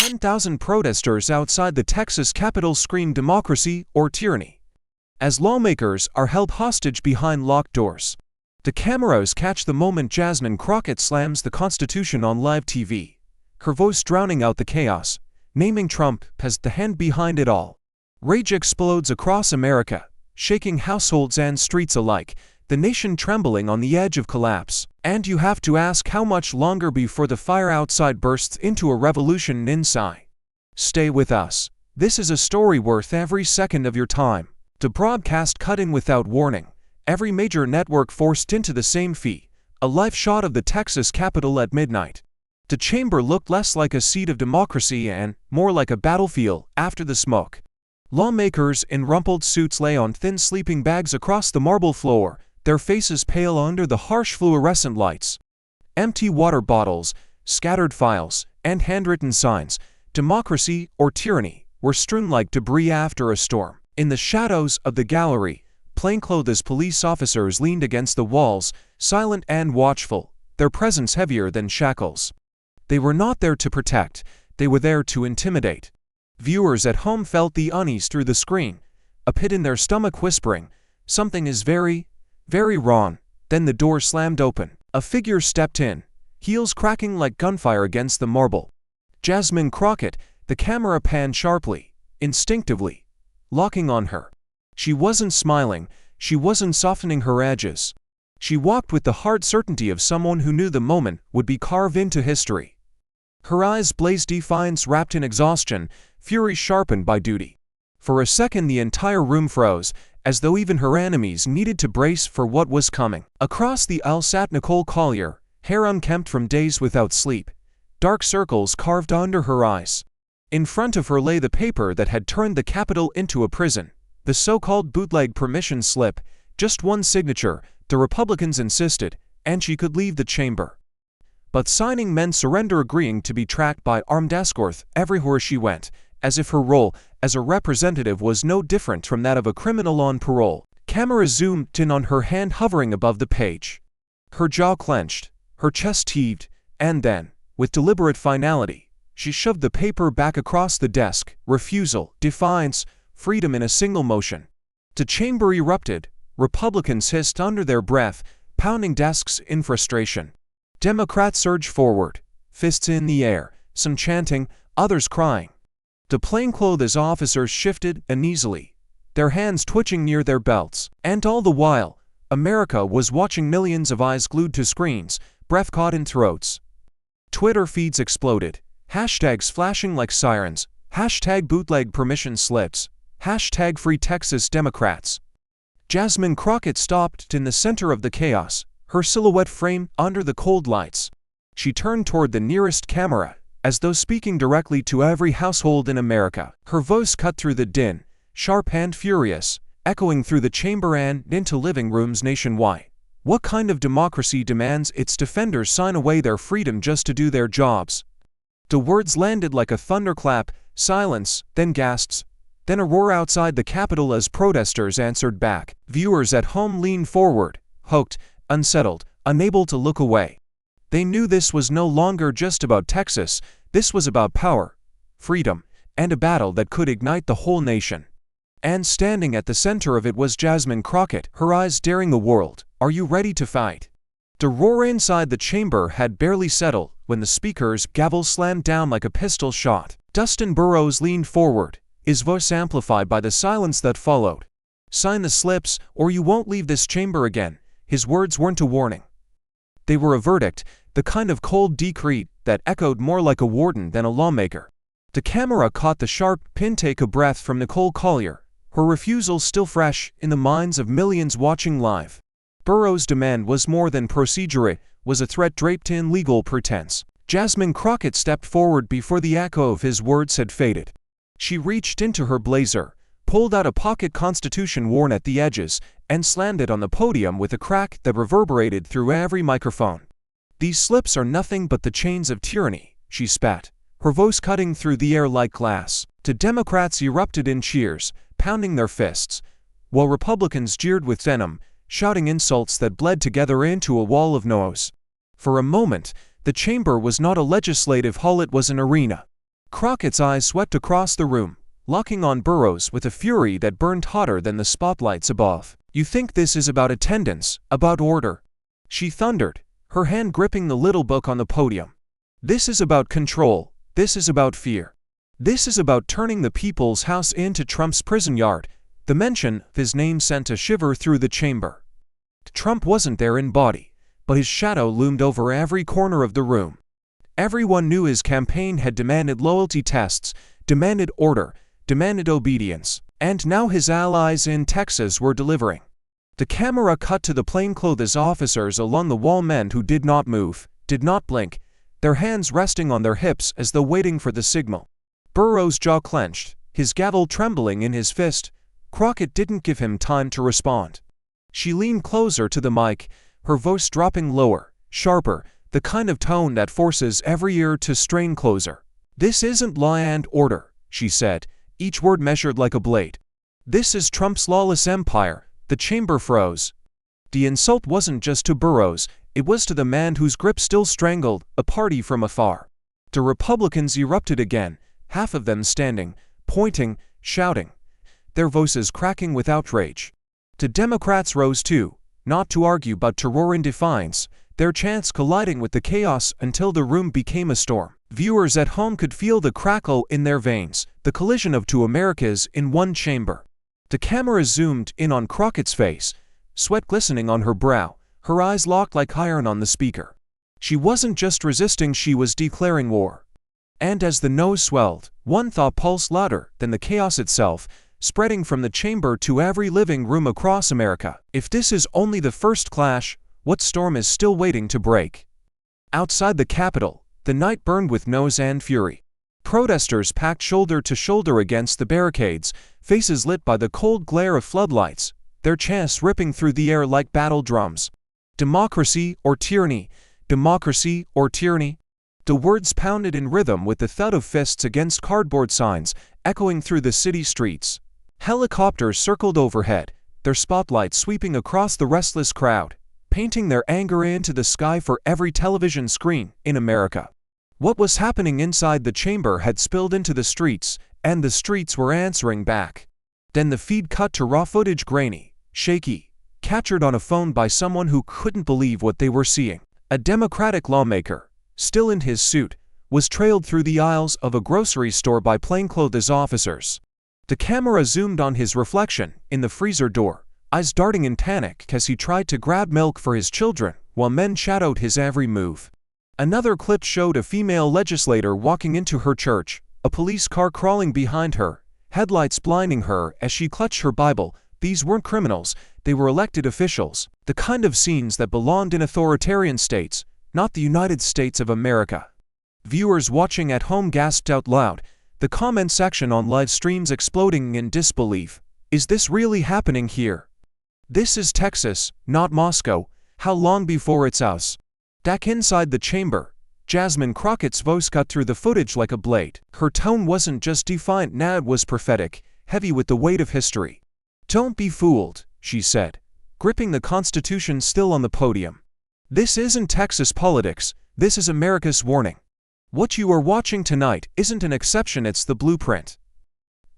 10,000 protesters outside the Texas Capitol scream democracy or tyranny, as lawmakers are held hostage behind locked doors. The cameras catch the moment Jasmine Crockett slams the Constitution on live TV, her voice drowning out the chaos, naming Trump as the hand behind it all. Rage explodes across America, shaking households and streets alike, the nation trembling on the edge of collapse. And you have to ask how much longer before the fire outside bursts into a revolution inside. Stay with us. This is a story worth every second of your time. The broadcast cutting without warning, every major network forced into the same feed, a live shot of the Texas Capitol at midnight. The chamber looked less like a seat of democracy and more like a battlefield after the smoke. Lawmakers in rumpled suits lay on thin sleeping bags across the marble floor, their faces pale under the harsh fluorescent lights. Empty water bottles, scattered files, and handwritten signs, democracy or tyranny, were strewn like debris after a storm. In the shadows of the gallery, plainclothes police officers leaned against the walls, silent and watchful, their presence heavier than shackles. They were not there to protect, they were there to intimidate. Viewers at home felt the unease through the screen, a pit in their stomach whispering, "Something is very wrong." Then the door slammed open. A figure stepped in, heels cracking like gunfire against the marble. Jasmine Crockett, the camera panned sharply, instinctively, locking on her. She wasn't smiling, she wasn't softening her edges. She walked with the hard certainty of someone who knew the moment would be carved into history. Her eyes blazed defiance wrapped in exhaustion, fury sharpened by duty. For a second the entire room froze, as though even her enemies needed to brace for what was coming. Across the aisle sat Nicole Collier, hair unkempt from days without sleep, dark circles carved under her eyes. In front of her lay the paper that had turned the Capitol into a prison, the so-called bootleg permission slip, just one signature, the Republicans insisted, and she could leave the chamber. But signing meant surrender, agreeing to be tracked by armed escorts everywhere she went, as if her role as a representative was no different from that of a criminal on parole. Cameras zoomed in on her hand hovering above the page. Her jaw clenched, her chest heaved, and then, with deliberate finality, she shoved the paper back across the desk. Refusal, defiance, freedom in a single motion. The chamber erupted. Republicans hissed under their breath, pounding desks in frustration. Democrats surged forward, fists in the air, some chanting, others crying. The plainclothes officers shifted uneasily, their hands twitching near their belts. And all the while, America was watching, millions of eyes glued to screens, breath caught in throats. Twitter feeds exploded, hashtags flashing like sirens, hashtag bootleg permission slips, hashtag free Texas Democrats. Jasmine Crockett stopped in the center of the chaos, her silhouette framed under the cold lights. She turned toward the nearest camera, as though speaking directly to every household in America. Her voice cut through the din, sharp and furious, echoing through the chamber and into living rooms nationwide. What kind of democracy demands its defenders sign away their freedom just to do their jobs? The words landed like a thunderclap, silence, then gasps, then a roar outside the Capitol as protesters answered back. Viewers at home leaned forward, hooked, unsettled, unable to look away. They knew this was no longer just about Texas, this was about power, freedom, and a battle that could ignite the whole nation. And standing at the center of it was Jasmine Crockett, her eyes daring the world. "Are you ready to fight?" The roar inside the chamber had barely settled when the speaker's gavel slammed down like a pistol shot. Dustin Burrows leaned forward, his voice amplified by the silence that followed. "Sign the slips, or you won't leave this chamber again." His words weren't a warning. They were a verdict, the kind of cold decree that echoed more like a warden than a lawmaker. The camera caught the sharp, intake of breath from Nicole Collier, her refusal still fresh in the minds of millions watching live. Burrows' demand was more than procedure, it was a threat draped in legal pretense. Jasmine Crockett stepped forward before the echo of his words had faded. She reached into her blazer, pulled out a pocket Constitution worn at the edges, and slammed it on the podium with a crack that reverberated through every microphone. "These slips are nothing but the chains of tyranny," she spat, her voice cutting through the air like glass. The Democrats erupted in cheers, pounding their fists, while Republicans jeered with venom, shouting insults that bled together into a wall of no's. For a moment, the chamber was not a legislative hall, it was an arena. Crockett's eyes swept across the room, locking on Burroughs with a fury that burned hotter than the spotlights above. "You think this is about attendance, about order?" she thundered, her hand gripping the little book on the podium. "This is about control. This is about fear. This is about turning the people's house into Trump's prison yard." The mention of his name sent a shiver through the chamber. Trump wasn't there in body, but his shadow loomed over every corner of the room. Everyone knew his campaign had demanded loyalty tests, demanded order, demanded obedience, and now his allies in Texas were delivering. The camera cut to the plainclothes officers along the wall, men who did not move, did not blink, their hands resting on their hips as though waiting for the signal. Burroughs' jaw clenched, his gavel trembling in his fist. Crockett didn't give him time to respond. She leaned closer to the mic, her voice dropping lower, sharper, the kind of tone that forces every ear to strain closer. "This isn't law and order," she said, each word measured like a blade. "This is Trump's lawless empire." The chamber froze. The insult wasn't just to Burroughs, it was to the man whose grip still strangled a party from afar. The Republicans erupted again, half of them standing, pointing, shouting, their voices cracking with outrage. The Democrats rose too, not to argue but to roar in defiance, their chants colliding with the chaos until the room became a storm. Viewers at home could feel the crackle in their veins, the collision of two Americas in one chamber. The camera zoomed in on Crockett's face, sweat glistening on her brow, her eyes locked like iron on the speaker. She wasn't just resisting, she was declaring war. And as the noise swelled, one thought pulsed louder than the chaos itself, spreading from the chamber to every living room across America. If this is only the first clash, what storm is still waiting to break? Outside the Capitol, the night burned with noise and fury. Protesters packed shoulder to shoulder against the barricades, faces lit by the cold glare of floodlights, their chants ripping through the air like battle drums. "Democracy or tyranny? Democracy or tyranny?" The words pounded in rhythm with the thud of fists against cardboard signs, echoing through the city streets. Helicopters circled overhead, their spotlights sweeping across the restless crowd, painting their anger into the sky for every television screen in America. What was happening inside the chamber had spilled into the streets, and the streets were answering back. Then the feed cut to raw footage, grainy, shaky, captured on a phone by someone who couldn't believe what they were seeing. A Democratic lawmaker, still in his suit, was trailed through the aisles of a grocery store by plainclothes officers. The camera zoomed on his reflection in the freezer door, eyes darting in panic as he tried to grab milk for his children, while men shadowed his every move. Another clip showed a female legislator walking into her church, a police car crawling behind her, headlights blinding her as she clutched her Bible. These weren't criminals, they were elected officials, the kind of scenes that belonged in authoritarian states, not the United States of America. Viewers watching at home gasped out loud, the comment section on live streams exploding in disbelief. Is this really happening here? This is Texas, not Moscow. How long before it's us? Back inside the chamber, Jasmine Crockett's voice cut through the footage like a blade. Her tone wasn't just defiant, now it was prophetic, heavy with the weight of history. "Don't be fooled," she said, gripping the Constitution still on the podium. "This isn't Texas politics, this is America's warning. What you are watching tonight isn't an exception, it's the blueprint.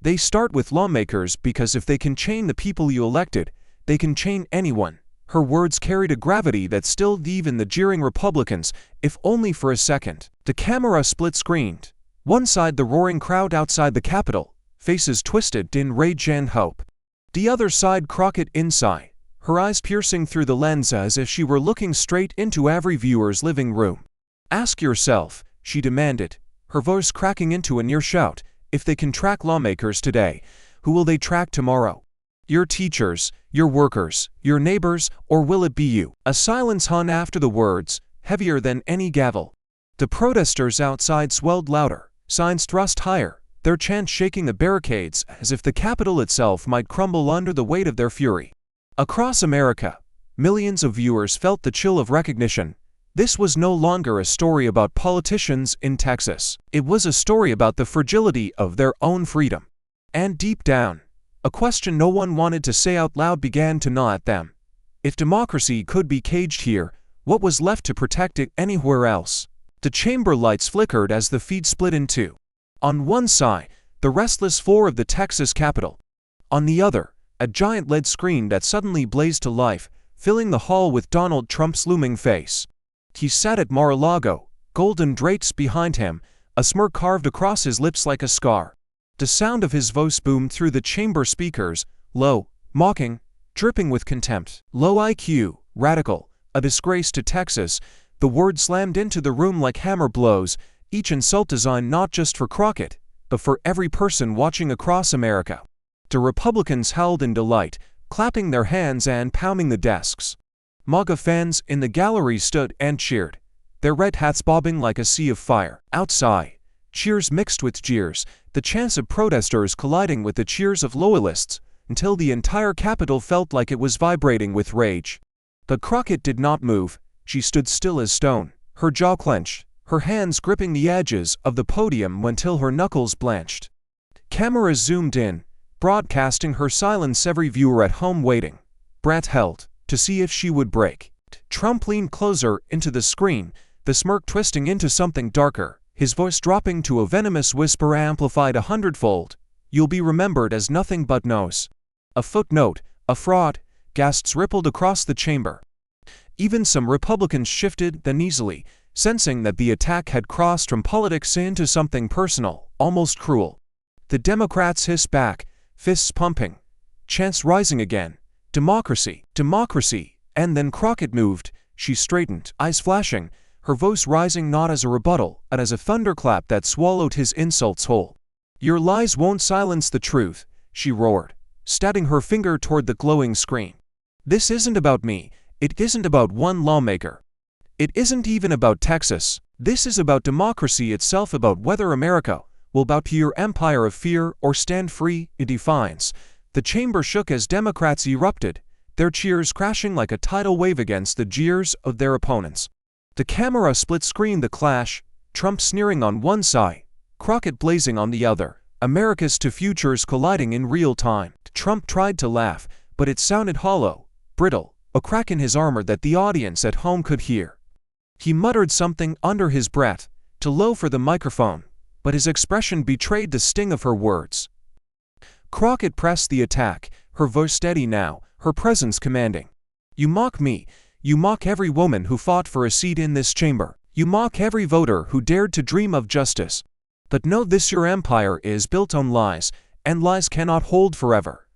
They start with lawmakers because if they can chain the people you elected, they can chain anyone." Her words carried a gravity that stilled even the jeering Republicans, if only for a second. The camera split-screened. One side the roaring crowd outside the Capitol, faces twisted in rage and hope. The other side Crockett inside, her eyes piercing through the lens as if she were looking straight into every viewer's living room. "Ask yourself," she demanded, her voice cracking into a near shout, "if they can track lawmakers today, who will they track tomorrow? Your teachers, your workers, your neighbors, or will it be you?" A silence hung after the words, heavier than any gavel. The protesters outside swelled louder, signs thrust higher, their chants shaking the barricades as if the Capitol itself might crumble under the weight of their fury. Across America, millions of viewers felt the chill of recognition. This was no longer a story about politicians in Texas. It was a story about the fragility of their own freedom. And deep down, a question no one wanted to say out loud began to gnaw at them. If democracy could be caged here, what was left to protect it anywhere else? The chamber lights flickered as the feed split in two. On one side, the restless floor of the Texas Capitol. On the other, a giant LED screen that suddenly blazed to life, filling the hall with Donald Trump's looming face. He sat at Mar-a-Lago, golden drapes behind him, a smirk carved across his lips like a scar. The sound of his voice boomed through the chamber speakers, low, mocking, dripping with contempt. Low IQ, radical, a disgrace to Texas. The words slammed into the room like hammer blows, each insult designed not just for Crockett, but for every person watching across America. The Republicans howled in delight, clapping their hands and pounding the desks. MAGA fans in the gallery stood and cheered, their red hats bobbing like a sea of fire. Outside, cheers mixed with jeers, the chants of protesters colliding with the cheers of loyalists, until the entire Capitol felt like it was vibrating with rage. But Crockett did not move. She stood still as stone, her jaw clenched, her hands gripping the edges of the podium until her knuckles blanched. Cameras zoomed in, broadcasting her silence, every viewer at home waiting, breath held, to see if she would break. Trump leaned closer into the screen, the smirk twisting into something darker, his voice dropping to a venomous whisper amplified 100-fold. You'll be remembered as nothing but no's. A footnote, a fraud, gasps rippled across the chamber. Even some Republicans shifted, then easily, sensing that the attack had crossed from politics into something personal, almost cruel. The Democrats hissed back, fists pumping, chants rising again. Democracy, democracy, and then Crockett moved. She straightened, eyes flashing, her voice rising not as a rebuttal, but as a thunderclap that swallowed his insults whole. Your lies won't silence the truth, she roared, steadying her finger toward the glowing screen. This isn't about me, it isn't about one lawmaker. It isn't even about Texas. This is about democracy itself, about whether America will bow to your empire of fear or stand free in defiance. The chamber shook as Democrats erupted, their cheers crashing like a tidal wave against the jeers of their opponents. The camera split-screened the clash, Trump sneering on one side, Crockett blazing on the other, America's two futures colliding in real time. Trump tried to laugh, but it sounded hollow, brittle, a crack in his armor that the audience at home could hear. He muttered something under his breath, too low for the microphone, but his expression betrayed the sting of her words. Crockett pressed the attack, her voice steady now, her presence commanding. You mock me, you mock every woman who fought for a seat in this chamber, you mock every voter who dared to dream of justice. But know this, your empire is built on lies, and lies cannot hold forever.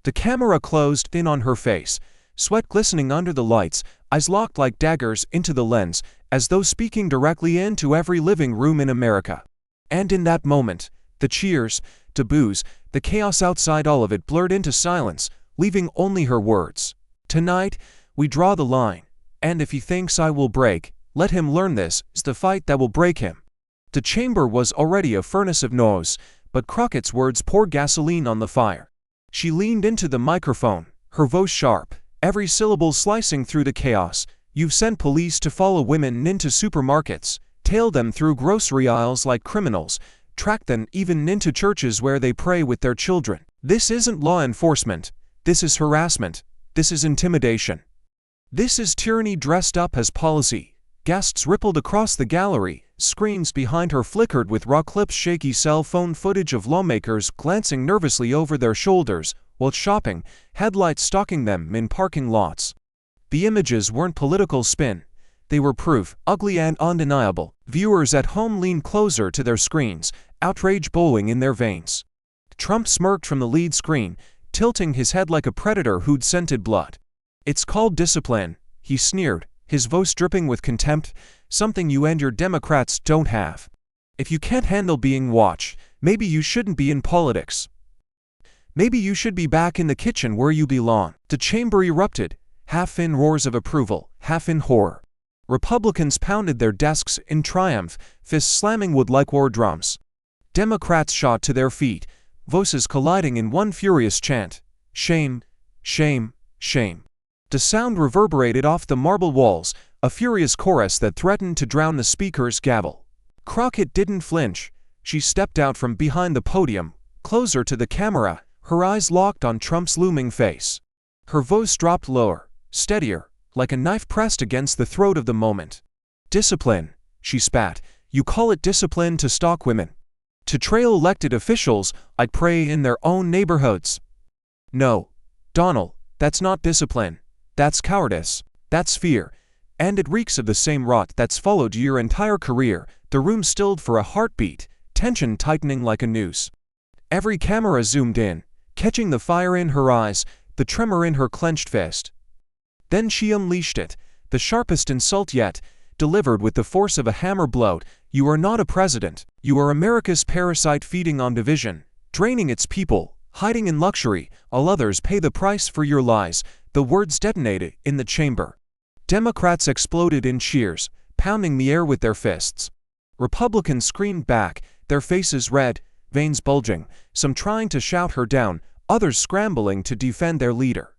The camera closed in on her face, sweat glistening under the lights, eyes locked like daggers into the lens, as though speaking directly into every living room in America. And in that moment, the cheers, the boos, the chaos outside, all of it blurred into silence, leaving only her words. Tonight, we draw the line, and if he thinks I will break, let him learn this is the fight that will break him. The chamber was already a furnace of no's, but Crockett's words poured gasoline on the fire. She leaned into the microphone, her voice sharp, every syllable slicing through the chaos. You've sent police to follow women into supermarkets, tail them through grocery aisles like criminals, track them even into churches where they pray with their children. This isn't law enforcement. This is harassment. This is intimidation. This is tyranny dressed up as policy. Gasps rippled across the gallery. Screens behind her flickered with raw clips, shaky cell phone footage of lawmakers glancing nervously over their shoulders while shopping, headlights stalking them in parking lots. The images weren't political spin. They were proof, ugly and undeniable. Viewers at home leaned closer to their screens, outrage bowling in their veins. Trump smirked from the lead screen, tilting his head like a predator who'd scented blood. It's called discipline, he sneered, his voice dripping with contempt, something you and your Democrats don't have. If you can't handle being watched, maybe you shouldn't be in politics. Maybe you should be back in the kitchen where you belong. The chamber erupted, half in roars of approval, half in horror. Republicans pounded their desks in triumph, fists slamming wood like war drums. Democrats shot to their feet, voices colliding in one furious chant. Shame, shame, shame. The sound reverberated off the marble walls, a furious chorus that threatened to drown the speaker's gavel. Crockett didn't flinch. She stepped out from behind the podium, closer to the camera, her eyes locked on Trump's looming face. Her voice dropped lower, steadier, like a knife pressed against the throat of the moment. Discipline, she spat. You call it discipline to stalk women? To trail elected officials like prey in their own neighborhoods. No, Donald, that's not discipline. That's cowardice. That's fear. And it reeks of the same rot that's followed your entire career. The room stilled for a heartbeat, tension tightening like a noose. Every camera zoomed in, catching the fire in her eyes, the tremor in her clenched fist. Then she unleashed it, the sharpest insult yet, delivered with the force of a hammer blow. You are not a president. You are America's parasite feeding on division, draining its people, hiding in luxury, while others pay the price for your lies. The words detonated in the chamber. Democrats exploded in cheers, pounding the air with their fists. Republicans screamed back, their faces red, veins bulging, some trying to shout her down, others scrambling to defend their leader.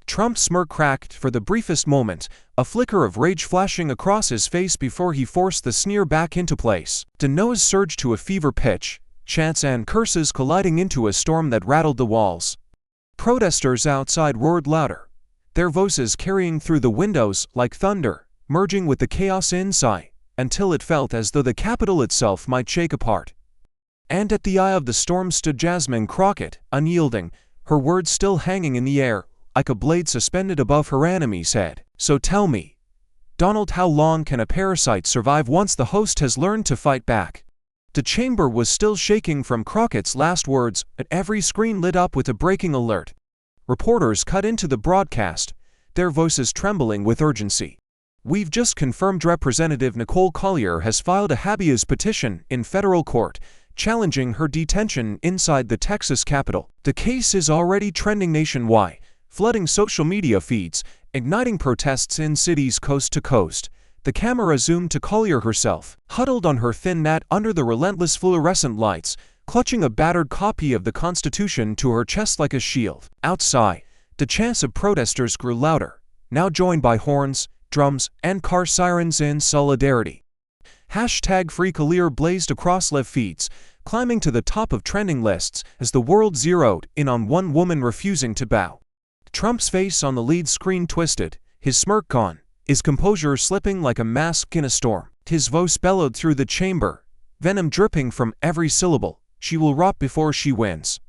Trump's smirk cracked for the briefest moment, a flicker of rage flashing across his face before he forced the sneer back into place. The nose surged to a fever pitch, chants and curses colliding into a storm that rattled the walls. Protesters outside roared louder, their voices carrying through the windows like thunder, merging with the chaos inside, until it felt as though the Capitol itself might shake apart. And at the eye of the storm stood Jasmine Crockett, unyielding, her words still hanging in the air, like a blade suspended above her enemy's head. So tell me, Donald, how long can a parasite survive once the host has learned to fight back? The chamber was still shaking from Crockett's last words, and every screen lit up with a breaking alert. Reporters cut into the broadcast, their voices trembling with urgency. We've just confirmed Representative Nicole Collier has filed a habeas petition in federal court, challenging her detention inside the Texas Capitol. The case is already trending nationwide, flooding social media feeds, igniting protests in cities coast to coast. The camera zoomed to Collier herself, huddled on her thin mat under the relentless fluorescent lights, clutching a battered copy of the Constitution to her chest like a shield. Outside, the chants of protesters grew louder, now joined by horns, drums, and car sirens in solidarity. #FreeCollier blazed across live feeds, climbing to the top of trending lists as the world zeroed in on one woman refusing to bow. Trump's face on the lead screen twisted, his smirk gone, his composure slipping like a mask in a storm. His voice bellowed through the chamber, venom dripping from every syllable. She will rot before she wins.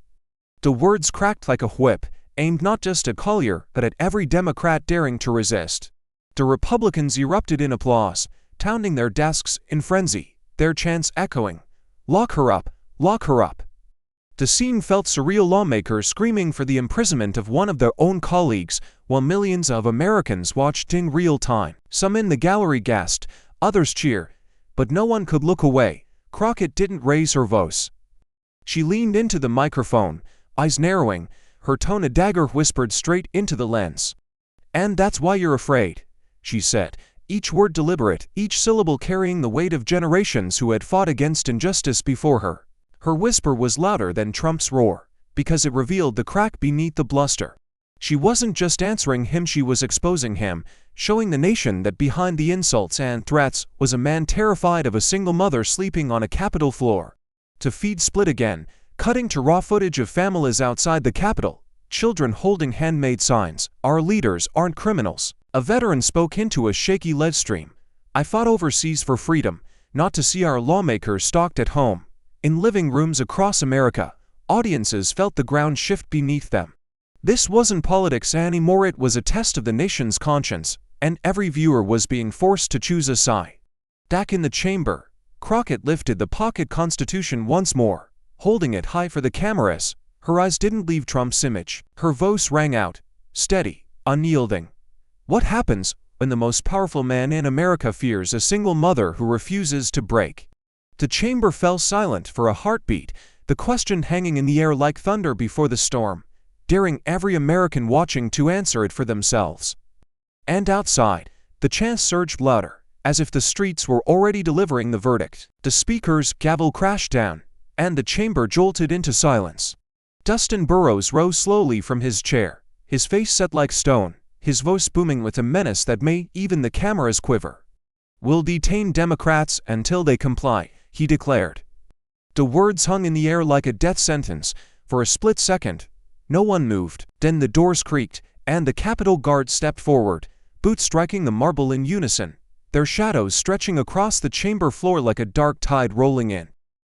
The words cracked like a whip, aimed not just at Collier, but at every Democrat daring to resist. The Republicans erupted in applause, pounding their desks in frenzy, their chants echoing, "Lock her up! Lock her up!" The scene felt surreal, lawmakers screaming for the imprisonment of one of their own colleagues, while millions of Americans watched in real time. Some in the gallery gasped, others cheered, but no one could look away. Crockett didn't raise her voice. She leaned into the microphone, eyes narrowing, her tone a dagger whispered straight into the lens. "And that's why you're afraid," she said, each word deliberate, each syllable carrying the weight of generations who had fought against injustice before her. Her whisper was louder than Trump's roar, because it revealed the crack beneath the bluster. She wasn't just answering him, she was exposing him, showing the nation that behind the insults and threats was a man terrified of a single mother sleeping on a Capitol floor. The feed split again, cutting to raw footage of families outside the Capitol, children holding handmade signs, "Our leaders aren't criminals." A veteran spoke into a shaky lead stream. "I fought overseas for freedom, not to see our lawmakers stalked at home." In living rooms across America, audiences felt the ground shift beneath them. This wasn't politics anymore, it was a test of the nation's conscience, and every viewer was being forced to choose a side. Back in the chamber, Crockett lifted the pocket Constitution once more, holding it high for the cameras. Her eyes didn't leave Trump's image. Her voice rang out, steady, unyielding. What happens when the most powerful man in America fears a single mother who refuses to break? The chamber fell silent for a heartbeat, the question hanging in the air like thunder before the storm, daring every American watching to answer it for themselves. And outside, the chants surged louder, as if the streets were already delivering the verdict. The speaker's gavel crashed down, and the chamber jolted into silence. Dustin Burrows rose slowly from his chair, his face set like stone, his voice booming with a menace that made even the cameras quiver. "We'll detain Democrats until they comply," he declared. The words hung in the air like a death sentence. For a split second, no one moved. Then the doors creaked, and the Capitol Guard stepped forward, boots striking the marble in unison, their shadows stretching across the chamber floor like a dark tide rolling in.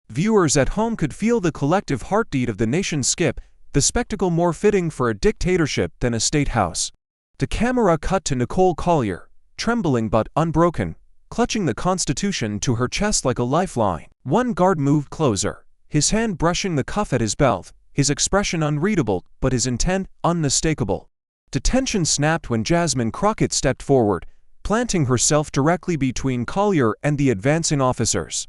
Viewers at home could feel the collective heartbeat of the nation skip, the spectacle more fitting for a dictatorship than a state house. The camera cut to Nicole Collier, trembling but unbroken, clutching the Constitution to her chest like a lifeline. One guard moved closer, his hand brushing the cuff at his belt, his expression unreadable but his intent unmistakable. Detention snapped when Jasmine Crockett stepped forward, planting herself directly between Collier and the advancing officers.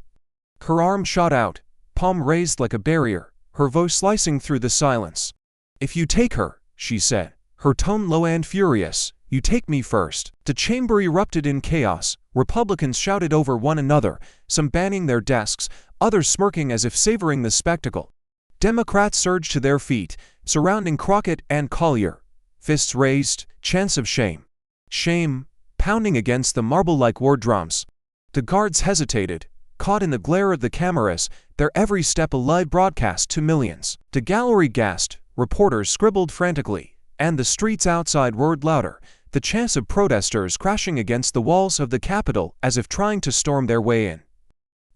Her arm shot out, palm raised like a barrier, her voice slicing through the silence. "If you take her," she said, her tone low and furious, "you take me first." The chamber erupted in chaos. Republicans shouted over one another, some banning their desks, others smirking as if savoring the spectacle. Democrats surged to their feet, surrounding Crockett and Collier, fists raised, chants of shame. Shame, pounding against the marble-like war drums. The guards hesitated, caught in the glare of the cameras, their every step a live broadcast to millions. The gallery gasped, reporters scribbled frantically, and the streets outside roared louder, the chants of protesters crashing against the walls of the Capitol as if trying to storm their way in.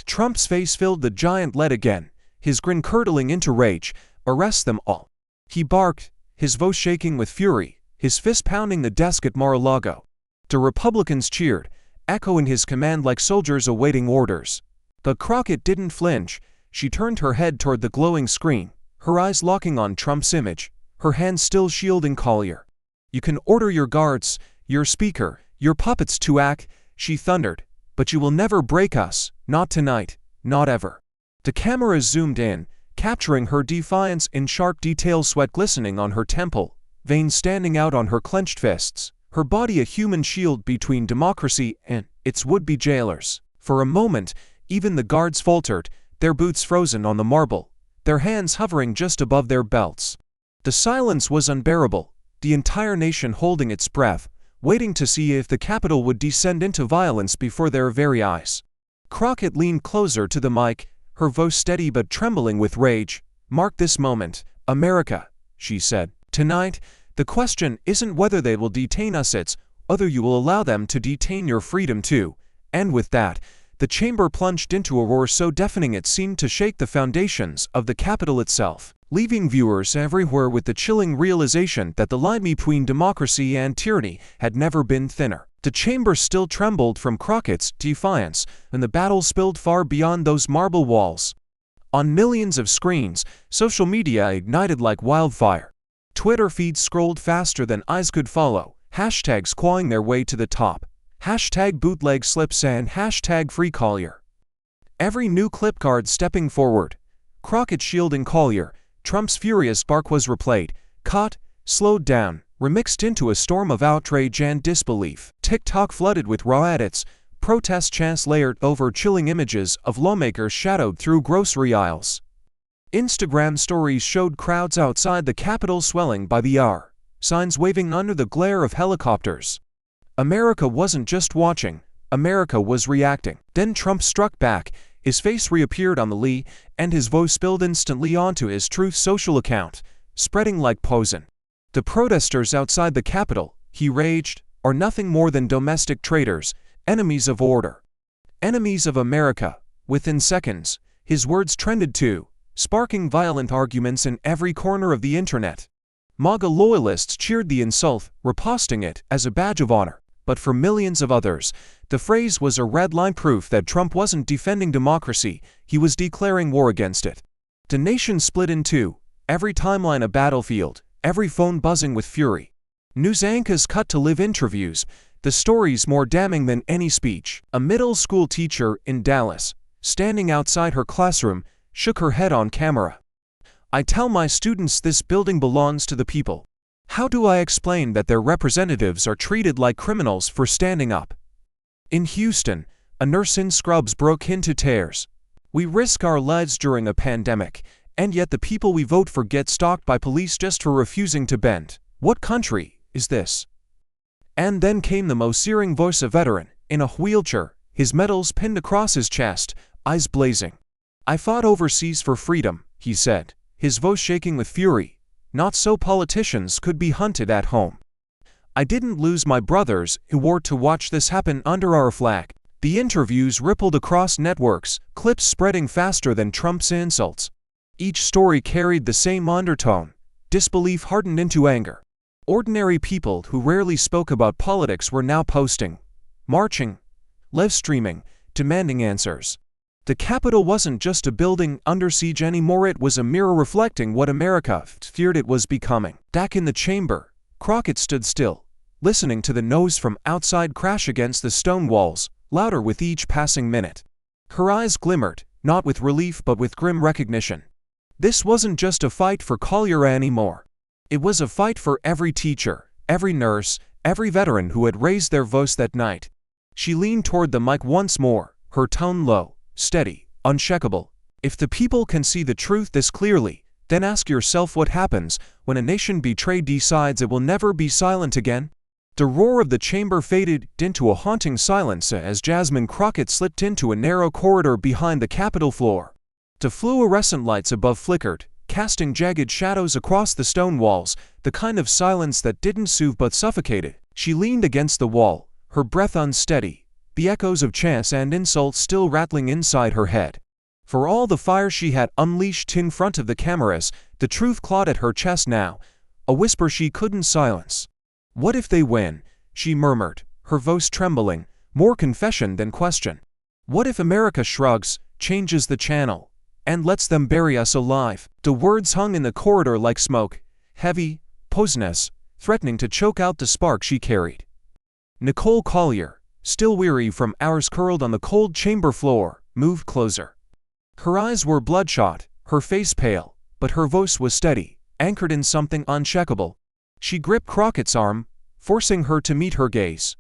Trump's face filled the giant lead again, his grin curdling into rage. "Arrest them all," he barked, his voice shaking with fury, his fist pounding the desk at Mar-a-Lago. The Republicans cheered, echoing his command like soldiers awaiting orders. But Crockett didn't flinch. She turned her head toward the glowing screen, her eyes locking on Trump's image, her hands still shielding Collier. "You can order your guards, your speaker, your puppets to act," she thundered, "but you will never break us, not tonight, not ever." The cameras zoomed in, capturing her defiance in sharp detail, sweat glistening on her temple, veins standing out on her clenched fists, her body a human shield between democracy and its would-be jailers. For a moment, even the guards faltered, their boots frozen on the marble, their hands hovering just above their belts. The silence was unbearable, the entire nation holding its breath, waiting to see if the Capitol would descend into violence before their very eyes. Crockett leaned closer to the mic, her voice steady but trembling with rage. "Mark this moment, America," she said. "Tonight, the question isn't whether they will detain us, it's whether you will allow them to detain your freedom too." And with that, the chamber plunged into a roar so deafening it seemed to shake the foundations of the Capitol itself, leaving viewers everywhere with the chilling realization that the line between democracy and tyranny had never been thinner. The chamber still trembled from Crockett's defiance, and the battle spilled far beyond those marble walls. On millions of screens, social media ignited like wildfire. Twitter feeds scrolled faster than eyes could follow, hashtags clawing their way to the top. Hashtag bootleg slips and hashtag free Collier. Every new clip guard stepping forward, Crockett shielding Collier, Trump's furious bark was replayed, cut, slowed down, remixed into a storm of outrage and disbelief. TikTok flooded with raw edits, protest chants layered over chilling images of lawmakers shadowed through grocery aisles. Instagram stories showed crowds outside the Capitol swelling by the hour, signs waving under the glare of helicopters. America wasn't just watching, America was reacting. Then Trump struck back, his face reappeared on the Lee, and his voice spilled instantly onto his Truth Social account, spreading like poison. "The protesters outside the Capitol," he raged, "are nothing more than domestic traitors, enemies of order, enemies of America." Within seconds, his words trended too, sparking violent arguments in every corner of the internet. MAGA loyalists cheered the insult, reposting it as a badge of honor. But for millions of others, the phrase was a red line, proof that Trump wasn't defending democracy, he was declaring war against it. The nation split in two, every timeline a battlefield, every phone buzzing with fury. News anchors cut to live interviews, the stories more damning than any speech. A middle school teacher in Dallas, standing outside her classroom, shook her head on camera. "I tell my students this building belongs to the people. How do I explain that their representatives are treated like criminals for standing up?" In Houston, a nurse in scrubs broke into tears. "We risk our lives during a pandemic, and yet the people we vote for get stalked by police just for refusing to bend. What country is this?" And then came the most searing voice of a veteran, in a wheelchair, his medals pinned across his chest, eyes blazing. "I fought overseas for freedom," he said, his voice shaking with fury. "Not so politicians could be hunted at home. I didn't lose my brothers who were to watch this happen under our flag. The interviews rippled across networks, clips spreading faster than Trump's insults. Each story carried the same undertone: disbelief hardened into anger. Ordinary people who rarely spoke about politics were now posting, marching, live streaming, demanding answers. The Capitol wasn't just a building under siege anymore, it was a mirror reflecting what America feared it was becoming. Back in the chamber, Crockett stood still, listening to the noise from outside crash against the stone walls, louder with each passing minute. Her eyes glimmered, not with relief but with grim recognition. This wasn't just a fight for Collier anymore. It was a fight for every teacher, every nurse, every veteran who had raised their voice that night. She leaned toward the mic once more, her tone low, steady, unshakable. If the people can see the truth this clearly, then ask yourself what happens when a nation betrayed decides it will never be silent again. The roar of the chamber faded into a haunting silence as Jasmine Crockett slipped into a narrow corridor behind the Capitol floor. The fluorescent lights above flickered, casting jagged shadows across the stone walls, the kind of silence that didn't soothe but suffocated. She leaned against the wall, her breath unsteady, the echoes of chants and insults still rattling inside her head. For all the fire she had unleashed in front of the cameras, the truth clawed at her chest now, a whisper she couldn't silence. "What if they win?" she murmured, her voice trembling, more confession than question. "What if America shrugs, changes the channel, and lets them bury us alive?" The words hung in the corridor like smoke, heavy, poisonous, threatening to choke out the spark she carried. Nicole Collier, still weary from hours curled on the cold chamber floor, moved closer. Her eyes were bloodshot, her face pale, but her voice was steady, anchored in something unshakable. She gripped Crockett's arm, forcing her to meet her gaze.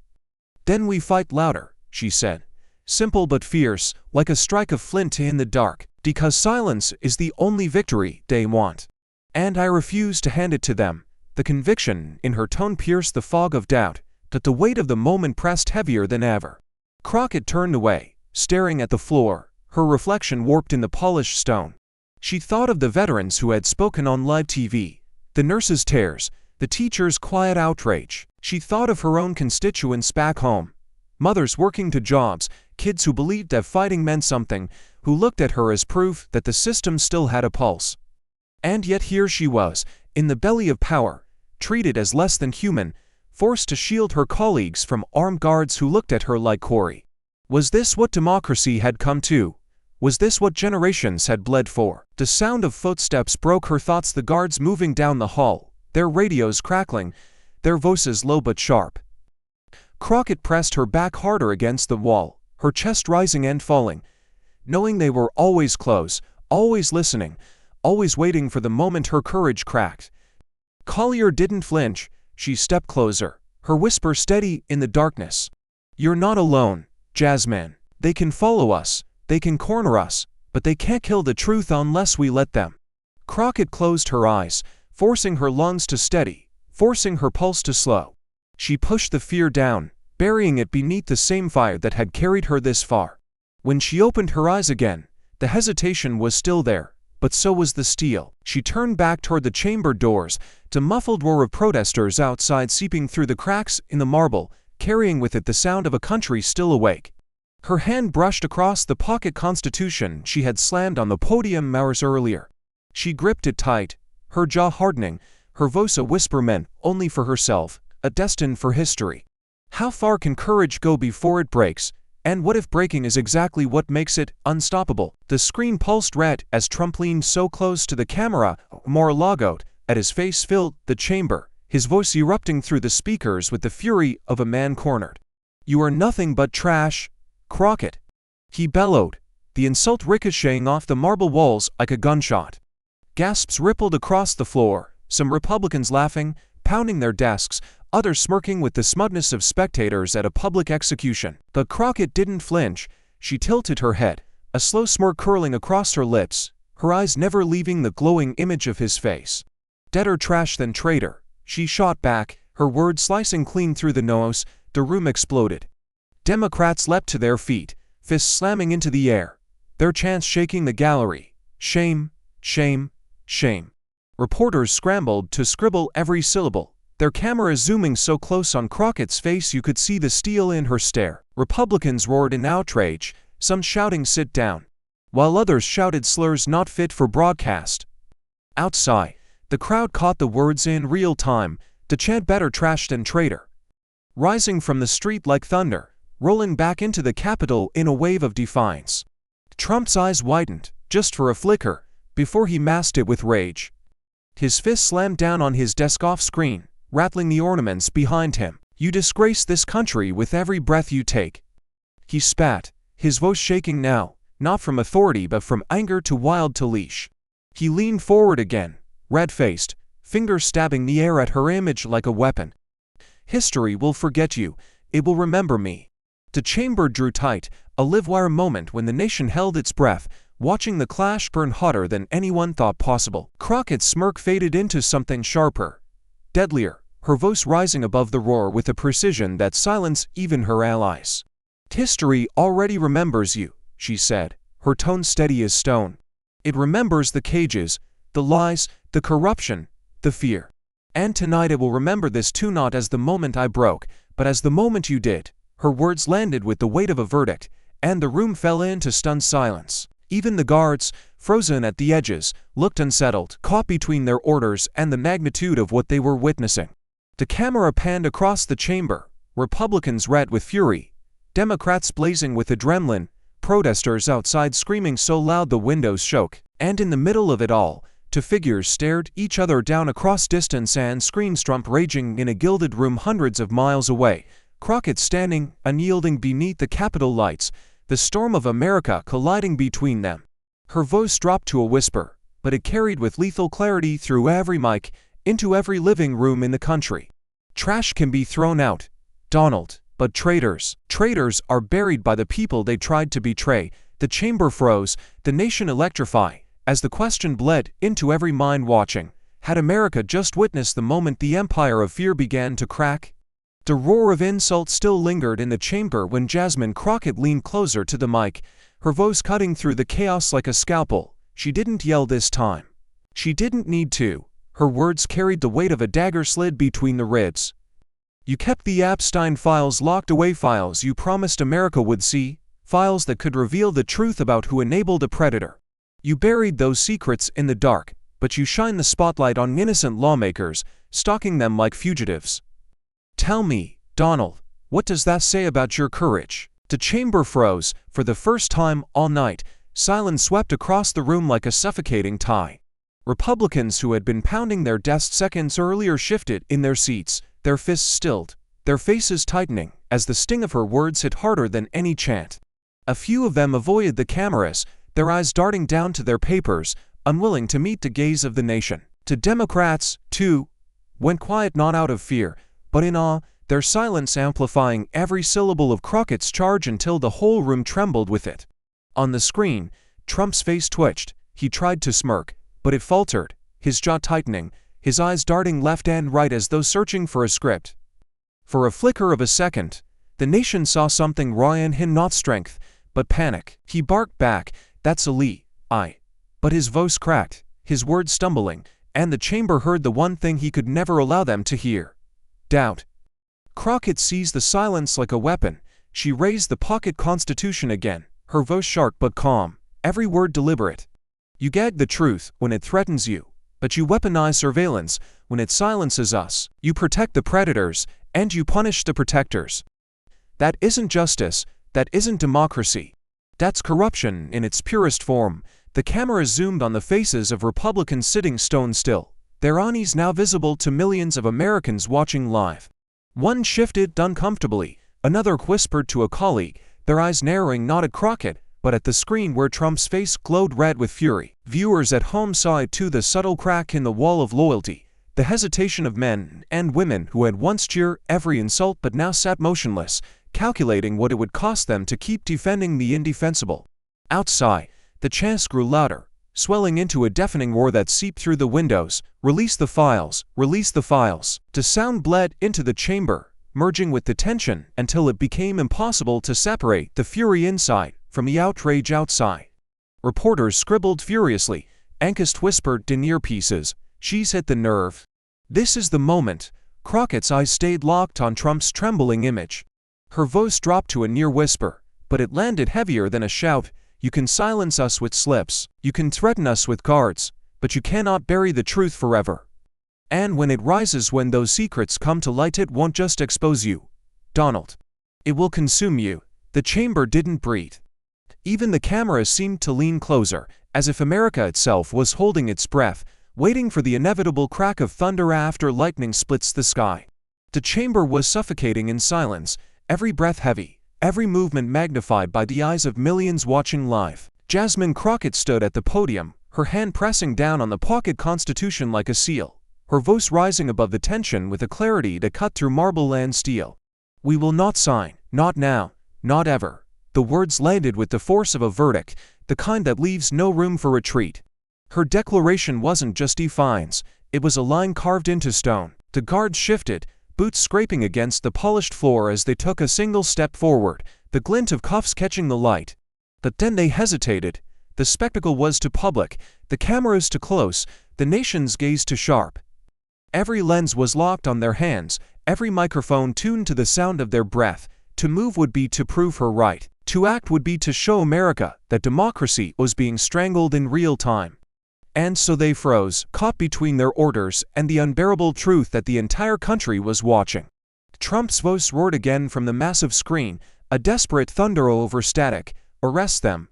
"Then we fight louder," she said, simple but fierce, like a strike of flint in the dark, "because silence is the only victory they want. And I refuse to hand it to them." The conviction in her tone pierced the fog of doubt, that the weight of the moment pressed heavier than ever. Crockett turned away, staring at the floor, her reflection warped in the polished stone. She thought of the veterans who had spoken on live TV, the nurses' tears, the teachers' quiet outrage. She thought of her own constituents back home, mothers working 2 jobs, kids who believed that fighting meant something, who looked at her as proof that the system still had a pulse. And yet here she was, in the belly of power, treated as less than human, forced to shield her colleagues from armed guards who looked at her like quarry. Was this what democracy had come to? Was this what generations had bled for? The sound of footsteps broke her thoughts, the guards moving down the hall, their radios crackling, their voices low but sharp. Crockett pressed her back harder against the wall, her chest rising and falling, knowing they were always close, always listening, always waiting for the moment her courage cracked. Collier didn't flinch. She stepped closer, her whisper steady in the darkness. "You're not alone, Jasmine. They can follow us, they can corner us, but they can't kill the truth unless we let them." Crockett closed her eyes, forcing her lungs to steady, forcing her pulse to slow. She pushed the fear down, burying it beneath the same fire that had carried her this far. When she opened her eyes again, the hesitation was still there, but so was the steel. She turned back toward the chamber doors, the muffled roar of protesters outside seeping through the cracks in the marble, carrying with it the sound of a country still awake. Her hand brushed across the pocket Constitution she had slammed on the podium hours earlier. She gripped it tight, her jaw hardening, her voice a whisper meant only for herself, a destined for history. How far can courage go before it breaks? And what if breaking is exactly what makes it unstoppable? The screen pulsed red as Trump leaned so close to the camera, Mar-a-Lagoed, at his face filled the chamber, his voice erupting through the speakers with the fury of a man cornered. "You are nothing but trash, Crockett," he bellowed, the insult ricocheting off the marble walls like a gunshot. Gasps rippled across the floor, some Republicans laughing, pounding their desks, others smirking with the smugness of spectators at a public execution. But Crockett didn't flinch. She tilted her head, a slow smirk curling across her lips, her eyes never leaving the glowing image of his face. "Deader trash than traitor," she shot back, her words slicing clean through the nose. The room exploded. Democrats leapt to their feet, fists slamming into the air, their chants shaking the gallery. "Shame, shame, shame." Reporters scrambled to scribble every syllable, their cameras zooming so close on Crockett's face you could see the steel in her stare. Republicans roared in outrage, some shouting "sit down," while others shouted slurs not fit for broadcast. Outside, the crowd caught the words in real time to chant "better trash than traitor," rising from the street like thunder, rolling back into the Capitol in a wave of defiance. Trump's eyes widened, just for a flicker, before he masked it with rage. His fist slammed down on his desk off-screen, rattling the ornaments behind him. "You disgrace this country with every breath you take." He spat, his voice shaking now, not from authority but from anger too wild to leash. He leaned forward again, red-faced, fingers stabbing the air at her image like a weapon. "History will forget you, it will remember me." The chamber drew tight, a live-wire moment when the nation held its breath, watching the clash burn hotter than anyone thought possible. Crockett's smirk faded into something sharper, deadlier, her voice rising above the roar with a precision that silenced even her allies. "History already remembers you," she said, her tone steady as stone. "It remembers the cages, the lies, the corruption, the fear. And tonight it will remember this too, not as the moment I broke, but as the moment you did." Her words landed with the weight of a verdict, and the room fell into stunned silence. Even the guards, frozen at the edges, looked unsettled, caught between their orders and the magnitude of what they were witnessing. The camera panned across the chamber, Republicans red with fury, Democrats blazing with adrenaline, protesters outside screaming so loud the windows shook, and in the middle of it all, two figures stared each other down across distance and screen Trump raging in a gilded room hundreds of miles away, Crockett standing, unyielding beneath the Capitol lights, the storm of America colliding between them. Her voice dropped to a whisper, but it carried with lethal clarity through every mic, into every living room in the country. "Trash can be thrown out, Donald, but traitors are buried by the people they tried to betray." The chamber froze, the nation electrified, as the question bled into every mind watching. Had America just witnessed the moment the empire of fear began to crack? The roar of insult still lingered in the chamber when Jasmine Crockett leaned closer to the mic, her voice cutting through the chaos like a scalpel. She didn't yell this time. She didn't need to. Her words carried the weight of a dagger slid between the ribs. "You kept the Epstein files locked away, files you promised America would see, files that could reveal the truth about who enabled a predator. You buried those secrets in the dark, but you shine the spotlight on innocent lawmakers, stalking them like fugitives. Tell me, Donald, what does that say about your courage?" The chamber froze. For the first time all night, silence swept across the room like a suffocating tide. Republicans who had been pounding their desks seconds earlier shifted in their seats, their fists stilled, their faces tightening as the sting of her words hit harder than any chant. A few of them avoided the cameras, their eyes darting down to their papers, unwilling to meet the gaze of the nation. To Democrats, too, went quiet, not out of fear, but in awe, their silence amplifying every syllable of Crockett's charge until the whole room trembled with it. On the screen, Trump's face twitched. He tried to smirk, but it faltered, his jaw tightening, his eyes darting left and right as though searching for a script. For a flicker of a second, the nation saw something raw in him, not strength, but panic. He barked back, "That's a lie, I." But his voice cracked, his words stumbling, and the chamber heard the one thing he could never allow them to hear: doubt. Crockett seized the silence like a weapon. She raised the pocket Constitution again, her voice sharp but calm, every word deliberate. "You gag the truth when it threatens you, but you weaponize surveillance when it silences us. You protect the predators, and you punish the protectors. That isn't justice, that isn't democracy. That's corruption in its purest form." The camera zoomed on the faces of Republicans sitting stone still, their unease now visible to millions of Americans watching live. One shifted uncomfortably, another whispered to a colleague, their eyes narrowing not at Crockett, but at the screen where Trump's face glowed red with fury. Viewers at home saw it too, the subtle crack in the wall of loyalty, the hesitation of men and women who had once cheered every insult but now sat motionless, calculating what it would cost them to keep defending the indefensible. Outside, the chants grew louder, swelling into a deafening roar that seeped through the windows. "Release the files, release the files." The sound bled into the chamber, merging with the tension until it became impossible to separate the fury inside from the outrage outside. Reporters scribbled furiously, anxious whispered in earpieces, "She's hit the nerve. This is the moment. Crockett's eyes stayed locked on Trump's trembling image. Her voice dropped to a near whisper, but it landed heavier than a shout. You can silence us with slips, you can threaten us with guards, but you cannot bury the truth forever. And when it rises, when those secrets come to light, it won't just expose you, Donald. It will consume you. The chamber didn't breathe. Even the cameras seemed to lean closer, as if America itself was holding its breath, waiting for the inevitable crack of thunder after lightning splits the sky. The chamber was suffocating in silence, every breath heavy, every movement magnified by the eyes of millions watching live. Jasmine Crockett stood at the podium, her hand pressing down on the pocket Constitution like a seal, her voice rising above the tension with a clarity that cut through marble and steel. We will not sign, not now, not ever. The words landed with the force of a verdict, the kind that leaves no room for retreat. Her declaration wasn't just defiance, it was a line carved into stone. The guards shifted, boots scraping against the polished floor as they took a single step forward, the glint of cuffs catching the light. But then they hesitated. The spectacle was too public, the cameras too close, the nation's gaze too sharp. Every lens was locked on their hands, every microphone tuned to the sound of their breath. To move would be to prove her right. To act would be to show America that democracy was being strangled in real time. And so they froze, caught between their orders and the unbearable truth that the entire country was watching. Trump's voice roared again from the massive screen, a desperate thunder over static. Arrest them.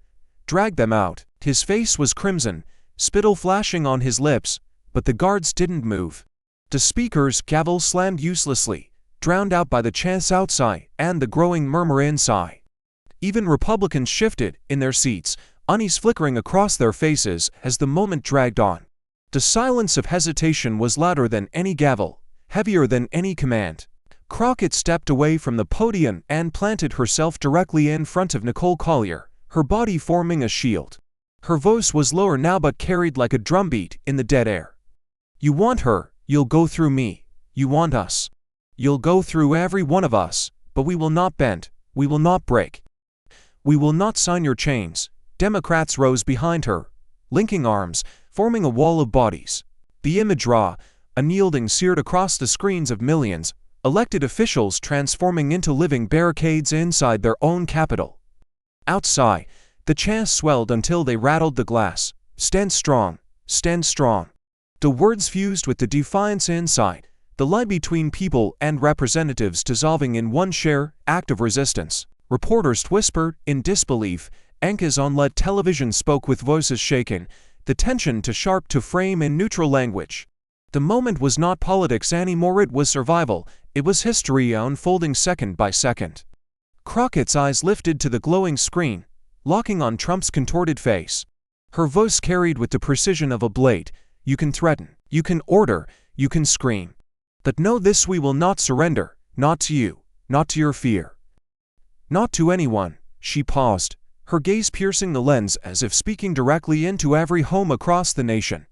Drag them out. His face was crimson, spittle flashing on his lips, but the guards didn't move. The speaker's gavel slammed uselessly, drowned out by the chants outside and the growing murmur inside. Even Republicans shifted in their seats, unease flickering across their faces as the moment dragged on. The silence of hesitation was louder than any gavel, heavier than any command. Crockett stepped away from the podium and planted herself directly in front of Nicole Collier, her body forming a shield. Her voice was lower now but carried like a drumbeat in the dead air. You want her, you'll go through me. You want us. You'll go through every one of us, but we will not bend, we will not break. We will not sign your chains. Democrats rose behind her, linking arms, forming a wall of bodies. The image raw, unyielding, seared across the screens of millions, elected officials transforming into living barricades inside their own capital. Outside, the chants swelled until they rattled the glass. Stand strong, stand strong. The words fused with the defiance inside, the line between people and representatives dissolving in one sheer act of resistance. Reporters whispered in disbelief. Anchors on LED television spoke with voices shaken, the tension too sharp to frame in neutral language. The moment was not politics anymore, it was survival. It was history unfolding second by second. Crockett's eyes lifted to the glowing screen, locking on Trump's contorted face. Her voice carried with the precision of a blade. You can threaten, you can order, you can scream. But know this: we will not surrender, not to you, not to your fear. Not to anyone. She paused, her gaze piercing the lens as if speaking directly into every home across the nation.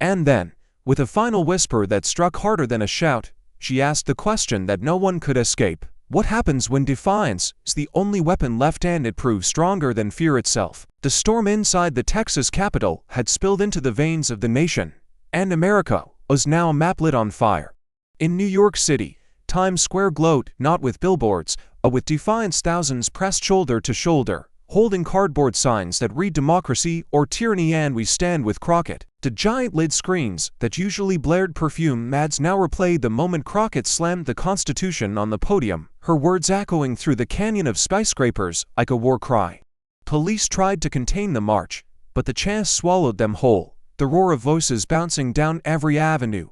And then, with a final whisper that struck harder than a shout, she asked the question that no one could escape. What happens when defiance is the only weapon left and it proves stronger than fear itself? The storm inside the Texas Capitol had spilled into the veins of the nation, and America was now a map lit on fire. In New York City, Times Square glowed, not with billboards, but with defiance. Thousands pressed shoulder to shoulder, holding cardboard signs that read democracy or tyranny and we stand with Crockett. The giant lid screens that usually blared perfume ads now replayed the moment Crockett slammed the Constitution on the podium, her words echoing through the canyon of skyscrapers like a war cry. Police tried to contain the march, but the chants swallowed them whole, the roar of voices bouncing down every avenue.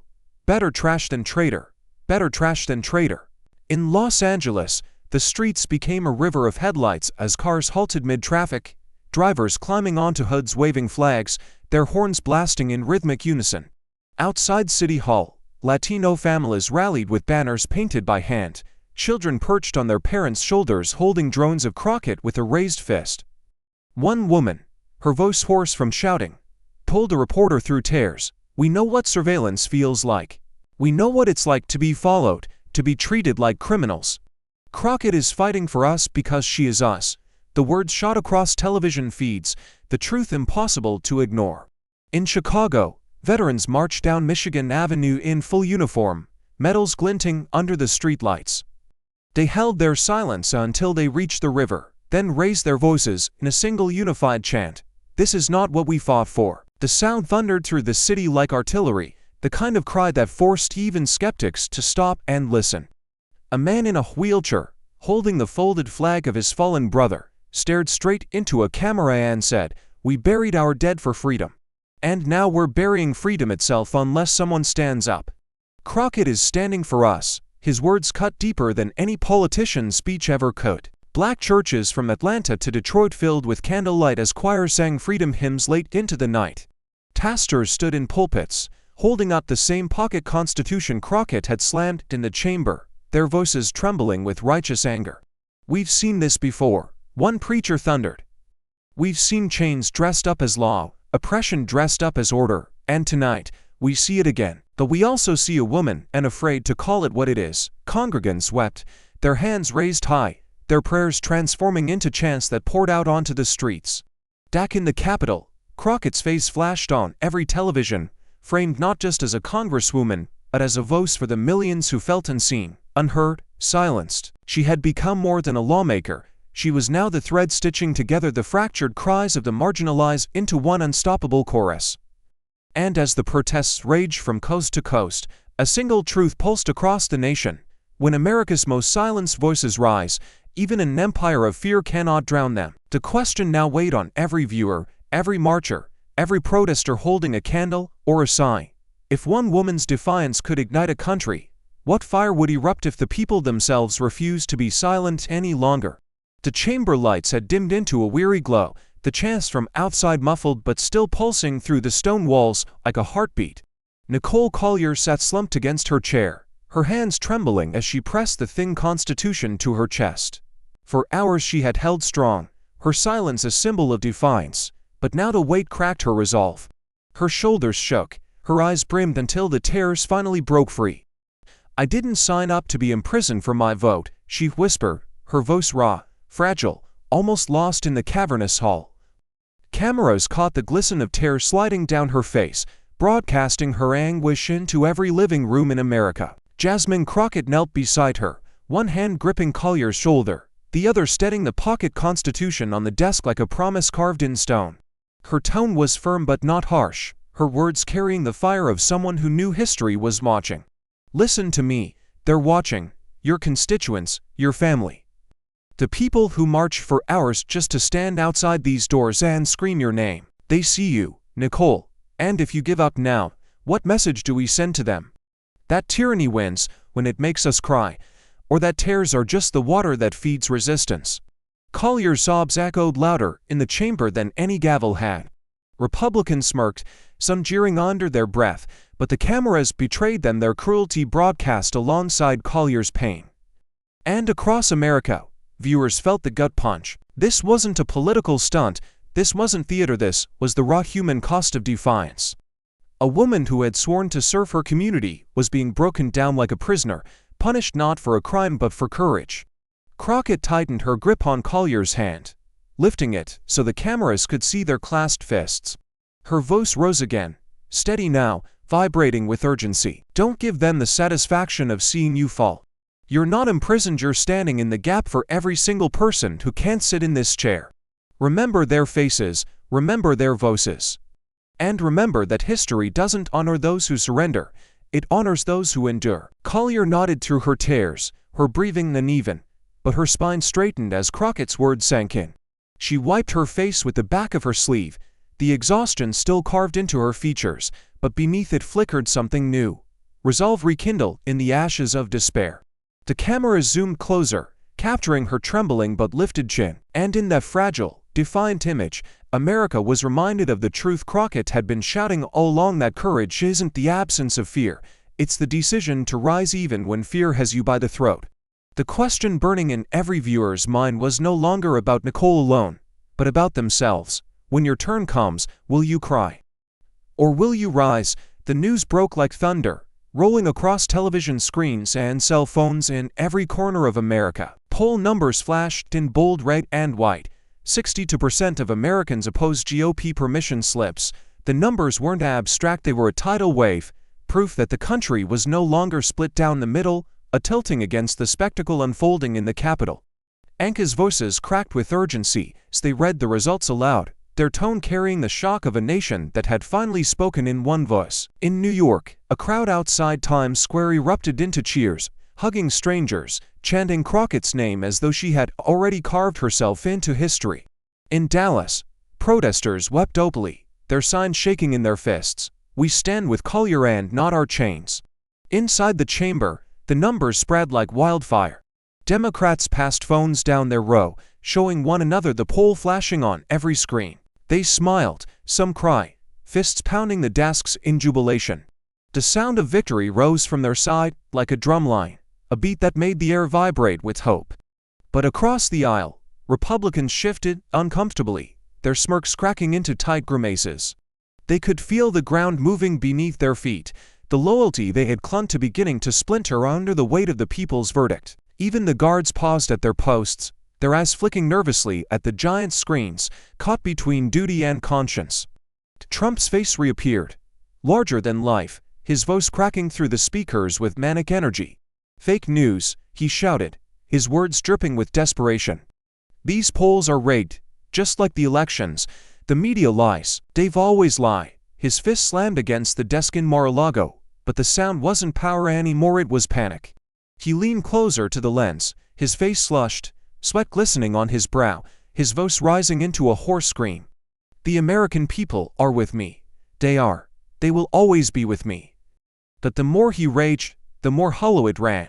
Better trash than traitor. Better trash than traitor. In Los Angeles, the streets became a river of headlights as cars halted mid-traffic, drivers climbing onto hoods waving flags, their horns blasting in rhythmic unison. Outside City Hall, Latino families rallied with banners painted by hand, children perched on their parents' shoulders holding drones of Crockett with a raised fist. One woman, her voice hoarse from shouting, told a reporter through tears, "We know what surveillance feels like. We know what it's like to be followed, to be treated like criminals. Crockett is fighting for us because she is us." The words shot across television feeds, the truth impossible to ignore. In Chicago, veterans marched down Michigan Avenue in full uniform, metals glinting under the streetlights. They held their silence until they reached the river, then raised their voices in a single unified chant. "This is not what we fought for." The sound thundered through the city like artillery, the kind of cry that forced even skeptics to stop and listen. A man in a wheelchair, holding the folded flag of his fallen brother, stared straight into a camera and said, "We buried our dead for freedom. And now we're burying freedom itself unless someone stands up. Crockett is standing for us." His words cut deeper than any politician's speech ever could. Black churches from Atlanta to Detroit filled with candlelight as choirs sang freedom hymns late into the night. Pastors stood in pulpits, holding up the same pocket constitution Crockett had slammed in the chamber, their voices trembling with righteous anger. "We've seen this before," one preacher thundered. "We've seen chains dressed up as law, oppression dressed up as order, and tonight, we see it again. But we also see a woman, and afraid to call it what it is." Congregants wept, their hands raised high, their prayers transforming into chants that poured out onto the streets. Back in the Capitol, Crockett's face flashed on every television, framed not just as a congresswoman, but as a voice for the millions who felt unseen, unheard, silenced. She had become more than a lawmaker. She was now the thread stitching together the fractured cries of the marginalized into one unstoppable chorus. And as the protests raged from coast to coast, a single truth pulsed across the nation. When America's most silenced voices rise, even an empire of fear cannot drown them. The question now weighed on every viewer, every marcher, every protester holding a candle or a sign. If one woman's defiance could ignite a country, what fire would erupt if the people themselves refused to be silent any longer? The chamber lights had dimmed into a weary glow, the chants from outside muffled but still pulsing through the stone walls like a heartbeat. Nicole Collier sat slumped against her chair, her hands trembling as she pressed the thin Constitution to her chest. For hours she had held strong, her silence a symbol of defiance, but now the weight cracked her resolve. Her shoulders shook, her eyes brimmed until the tears finally broke free. "I didn't sign up to be imprisoned for my vote," she whispered, her voice raw, fragile, almost lost in the cavernous hall. Cameras caught the glisten of tears sliding down her face, broadcasting her anguish into every living room in America. Jasmine Crockett knelt beside her, one hand gripping Collier's shoulder, the other steadying the pocket constitution on the desk like a promise carved in stone. Her tone was firm but not harsh, her words carrying the fire of someone who knew history was watching. "Listen to me, they're watching, your constituents, your family. The people who march for hours just to stand outside these doors and scream your name. They see you, Nicole, and if you give up now, what message do we send to them? That tyranny wins when it makes us cry, or that tears are just the water that feeds resistance." Collier's sobs echoed louder in the chamber than any gavel had. Republicans smirked, some jeering under their breath, but the cameras betrayed them their cruelty broadcast alongside Collier's pain. And across America, viewers felt the gut punch. This wasn't a political stunt, this wasn't theater, this was the raw human cost of defiance. A woman who had sworn to serve her community was being broken down like a prisoner, punished not for a crime but for courage. Crockett tightened her grip on Collier's hand, lifting it so the cameras could see their clasped fists. Her voice rose again, steady now, vibrating with urgency. "Don't give them the satisfaction of seeing you fall. You're not imprisoned, you're standing in the gap for every single person who can't sit in this chair. Remember their faces, remember their voices. And remember that history doesn't honor those who surrender, it honors those who endure." Collier nodded through her tears, her breathing uneven, but her spine straightened as Crockett's words sank in. She wiped her face with the back of her sleeve, the exhaustion still carved into her features, but beneath it flickered something new. Resolve rekindled in the ashes of despair. The cameras zoomed closer, capturing her trembling but lifted chin. And in that fragile, defiant image, America was reminded of the truth Crockett had been shouting all along, that courage isn't the absence of fear, it's the decision to rise even when fear has you by the throat. The question burning in every viewer's mind was no longer about Nicole alone, but about themselves. When your turn comes, will you cry? Or will you rise? The news broke like thunder, rolling across television screens and cell phones in every corner of America. Poll numbers flashed in bold red and white. 62% of Americans opposed GOP permission slips. The numbers weren't abstract, they were a tidal wave, proof that the country was no longer split down the middle, a tilting against the spectacle unfolding in the Capitol. Anka's voices cracked with urgency as they read the results aloud, their tone carrying the shock of a nation that had finally spoken in one voice. In New York, a crowd outside Times Square erupted into cheers, hugging strangers, chanting Crockett's name as though she had already carved herself into history. In Dallas, protesters wept openly, their signs shaking in their fists. "We stand with Collier and not our chains." Inside the chamber, the numbers spread like wildfire. Democrats passed phones down their row, showing one another the poll flashing on every screen. They smiled, some cried, fists pounding the desks in jubilation. The sound of victory rose from their side like a drumline, a beat that made the air vibrate with hope. But across the aisle, Republicans shifted uncomfortably, their smirks cracking into tight grimaces. They could feel the ground moving beneath their feet, the loyalty they had clung to beginning to splinter under the weight of the people's verdict. Even the guards paused at their posts, their eyes flicking nervously at the giant screens, caught between duty and conscience. Trump's face reappeared, larger than life, his voice cracking through the speakers with manic energy. "Fake news," he shouted, his words dripping with desperation. "These polls are rigged, just like the elections. The media lies. They've always lied." His fist slammed against the desk in Mar-a-Lago, but the sound wasn't power anymore, it was panic. He leaned closer to the lens, his face flushed, sweat glistening on his brow, his voice rising into a hoarse scream. "The American people are with me. They are. They will always be with me." But the more he raged, the more hollow it rang.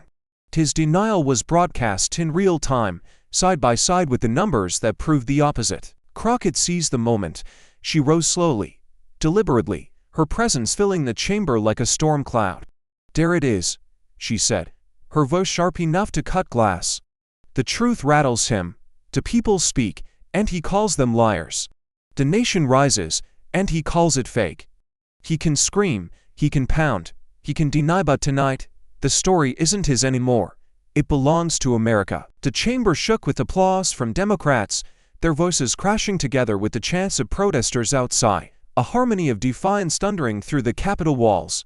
His denial was broadcast in real time, side by side with the numbers that proved the opposite. Crockett seized the moment. She rose slowly, deliberately, her presence filling the chamber like a storm cloud. "There it is," she said, her voice sharp enough to cut glass. "The truth rattles him. The people speak, and he calls them liars. The nation rises, and he calls it fake. He can scream, he can pound, he can deny, but tonight, the story isn't his anymore. It belongs to America." The chamber shook with applause from Democrats, their voices crashing together with the chants of protesters outside, a harmony of defiance thundering through the Capitol walls.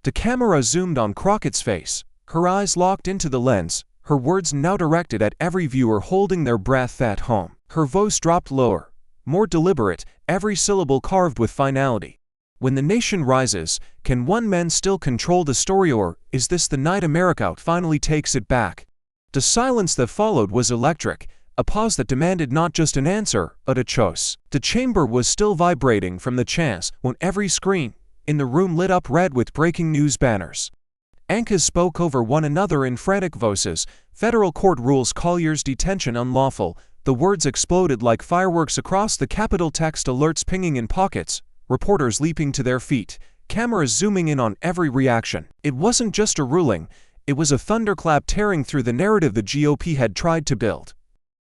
The camera zoomed on Crockett's face, her eyes locked into the lens, her words now directed at every viewer holding their breath at home. Her voice dropped lower, more deliberate, every syllable carved with finality. "When the nation rises, can one man still control the story, or is this the night America finally takes it back?" The silence that followed was electric, a pause that demanded not just an answer, but a choice. The chamber was still vibrating from the chants when every screen in the room lit up red with breaking news banners. Anchors spoke over one another in frantic voices. "Federal court rules Collier's detention unlawful." The words exploded like fireworks across the Capitol, text alerts pinging in pockets, reporters leaping to their feet, cameras zooming in on every reaction. It wasn't just a ruling, it was a thunderclap tearing through the narrative the GOP had tried to build.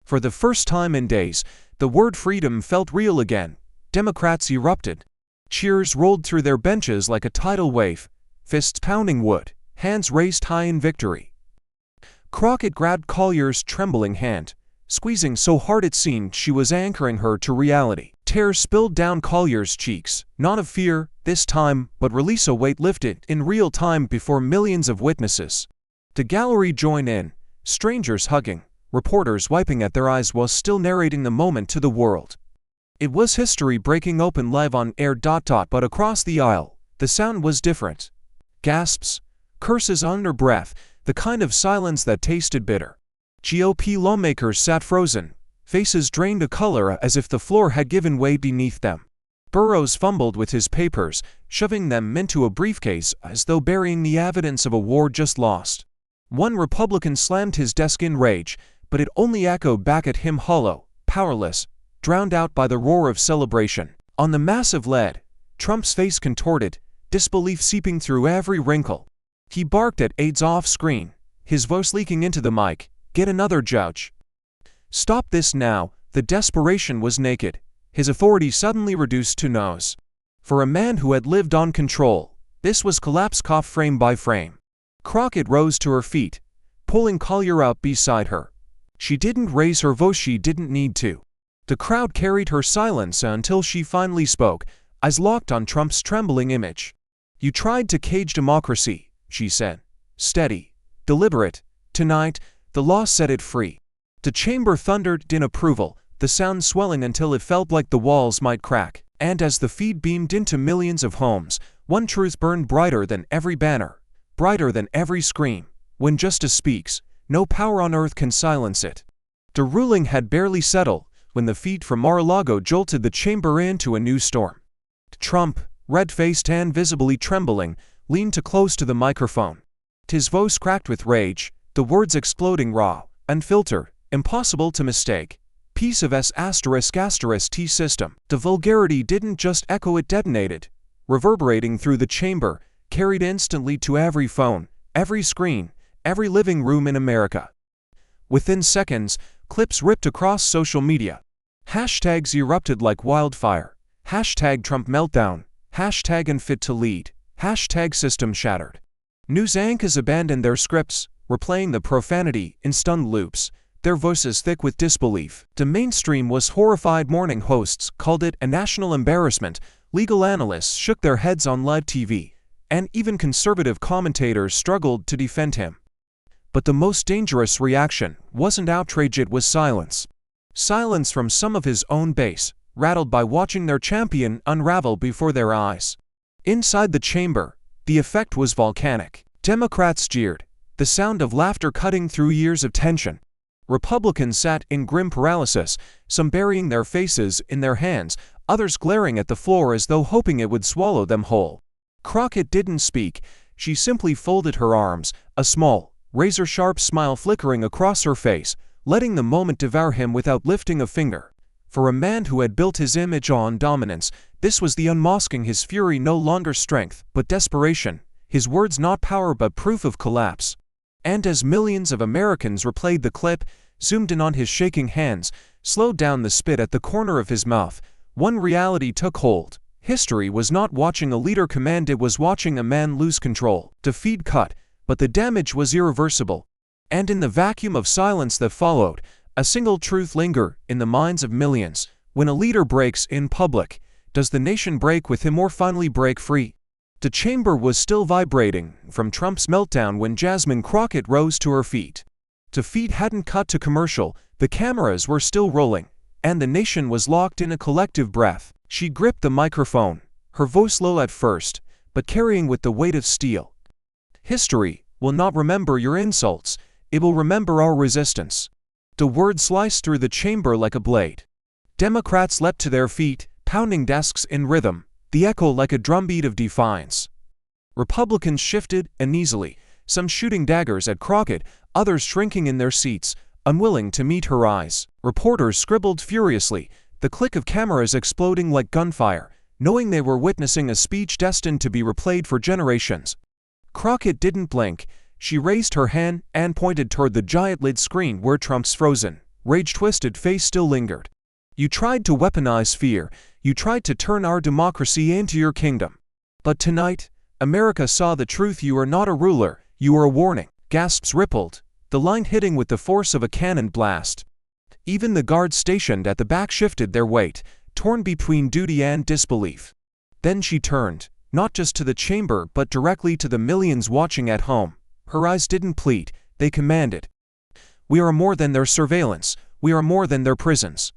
For the first time in days, the word freedom felt real again. Democrats erupted. Cheers rolled through their benches like a tidal wave, fists pounding wood, hands raised high in victory. Crockett grabbed Collier's trembling hand, squeezing so hard it seemed she was anchoring her to reality. Tears spilled down Collier's cheeks, not of fear this time, but release, a weight lifted in real time before millions of witnesses. The gallery joined in, strangers hugging, reporters wiping at their eyes while still narrating the moment to the world. It was history breaking open live on air. But across the aisle, the sound was different. Gasps, curses under breath, the kind of silence that tasted bitter. GOP lawmakers sat frozen, faces drained of color as if the floor had given way beneath them. Burrows fumbled with his papers, shoving them into a briefcase as though burying the evidence of a war just lost. One Republican slammed his desk in rage, but it only echoed back at him hollow, powerless, drowned out by the roar of celebration. On the massive lead, Trump's face contorted, disbelief seeping through every wrinkle. He barked at aides off-screen, his voice leaking into the mic, "Get another judge. Stop this now." The desperation was naked, his authority suddenly reduced to nose. For a man who had lived on control, this was collapse, frame by frame. Crockett rose to her feet, pulling Collier up beside her. She didn't raise her voice, she didn't need to. The crowd carried her silence until she finally spoke, eyes locked on Trump's trembling image. "You tried to cage democracy," she said. "Steady, deliberate. Tonight, the law set it free." The chamber thundered in approval, the sound swelling until it felt like the walls might crack. And as the feed beamed into millions of homes, one truth burned brighter than every banner, brighter than every scream. When justice speaks, no power on earth can silence it. The ruling had barely settled when the feed from Mar-a-Lago jolted the chamber into a new storm. Trump, red-faced and visibly trembling, leaned too close to the microphone. His voice cracked with rage, the words exploding raw, unfiltered, impossible to mistake. Piece of S***T system. The vulgarity didn't just echo, it detonated, reverberating through the chamber, carried instantly to every phone, every screen, every living room in America. Within seconds, clips ripped across social media. Hashtags erupted like wildfire. Hashtag Trump meltdown. Hashtag unfit to lead. Hashtag system shattered. News anchors abandoned their scripts, replaying the profanity in stunned loops, their voices thick with disbelief. The mainstream was horrified. Morning hosts called it a national embarrassment, legal analysts shook their heads on live TV, and even conservative commentators struggled to defend him. But the most dangerous reaction wasn't outrage, it was silence. Silence from some of his own base, rattled by watching their champion unravel before their eyes. Inside the chamber, the effect was volcanic. Democrats jeered, the sound of laughter cutting through years of tension. Republicans sat in grim paralysis, some burying their faces in their hands, others glaring at the floor as though hoping it would swallow them whole. Crockett didn't speak, she simply folded her arms, a small, razor-sharp smile flickering across her face, letting the moment devour him without lifting a finger. For a man who had built his image on dominance, this was the unmasking his fury, no longer strength, but desperation, his words not power but proof of collapse. And as millions of Americans replayed the clip, zoomed in on his shaking hands, slowed down the spit at the corner of his mouth, one reality took hold. History was not watching a leader command, it was watching a man lose control. The feed cut, but the damage was irreversible. And in the vacuum of silence that followed, a single truth lingered in the minds of millions. When a leader breaks in public, does the nation break with him or finally break free? The chamber was still vibrating from Trump's meltdown when Jasmine Crockett rose to her feet. The feed hadn't cut to commercial, the cameras were still rolling, and the nation was locked in a collective breath. She gripped the microphone, her voice low at first, but carrying with the weight of steel. "History will not remember your insults, it will remember our resistance." The word sliced through the chamber like a blade. Democrats leapt to their feet, pounding desks in rhythm, the echo like a drumbeat of defiance. Republicans shifted uneasily, some shooting daggers at Crockett, others shrinking in their seats, unwilling to meet her eyes. Reporters scribbled furiously, the click of cameras exploding like gunfire, knowing they were witnessing a speech destined to be replayed for generations. Crockett didn't blink. She raised her hand and pointed toward the giant lid screen where Trump's frozen, rage-twisted face still lingered. "You tried to weaponize fear. You tried to turn our democracy into your kingdom. But tonight, America saw the truth. You are not a ruler, you are a warning." Gasps rippled, the line hitting with the force of a cannon blast. Even the guards stationed at the back shifted their weight, torn between duty and disbelief. Then she turned, not just to the chamber but directly to the millions watching at home. Her eyes didn't plead, they commanded. "We are more than their surveillance, we are more than their prisons.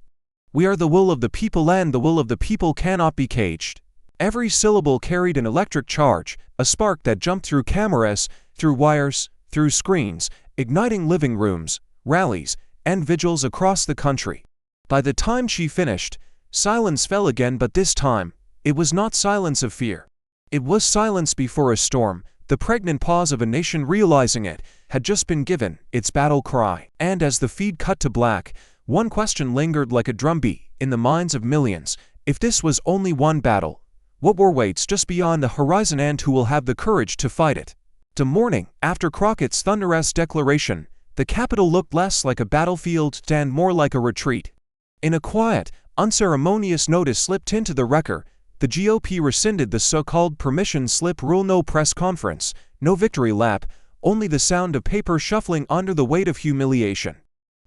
We are the will of the people, and the will of the people cannot be caged." Every syllable carried an electric charge, a spark that jumped through cameras, through wires, through screens, igniting living rooms, rallies, and vigils across the country. By the time she finished, silence fell again, but this time, it was not silence of fear. It was silence before a storm, the pregnant pause of a nation realizing it had just been given its battle cry. And as the feed cut to black, one question lingered like a drumbeat in the minds of millions. If this was only one battle, what war waits just beyond the horizon, and who will have the courage to fight it? The morning after Crockett's thunderous declaration, the Capitol looked less like a battlefield and more like a retreat. In a quiet, unceremonious notice slipped into the record, the GOP rescinded the so-called permission slip rule. No press conference, no victory lap, only the sound of paper shuffling under the weight of humiliation.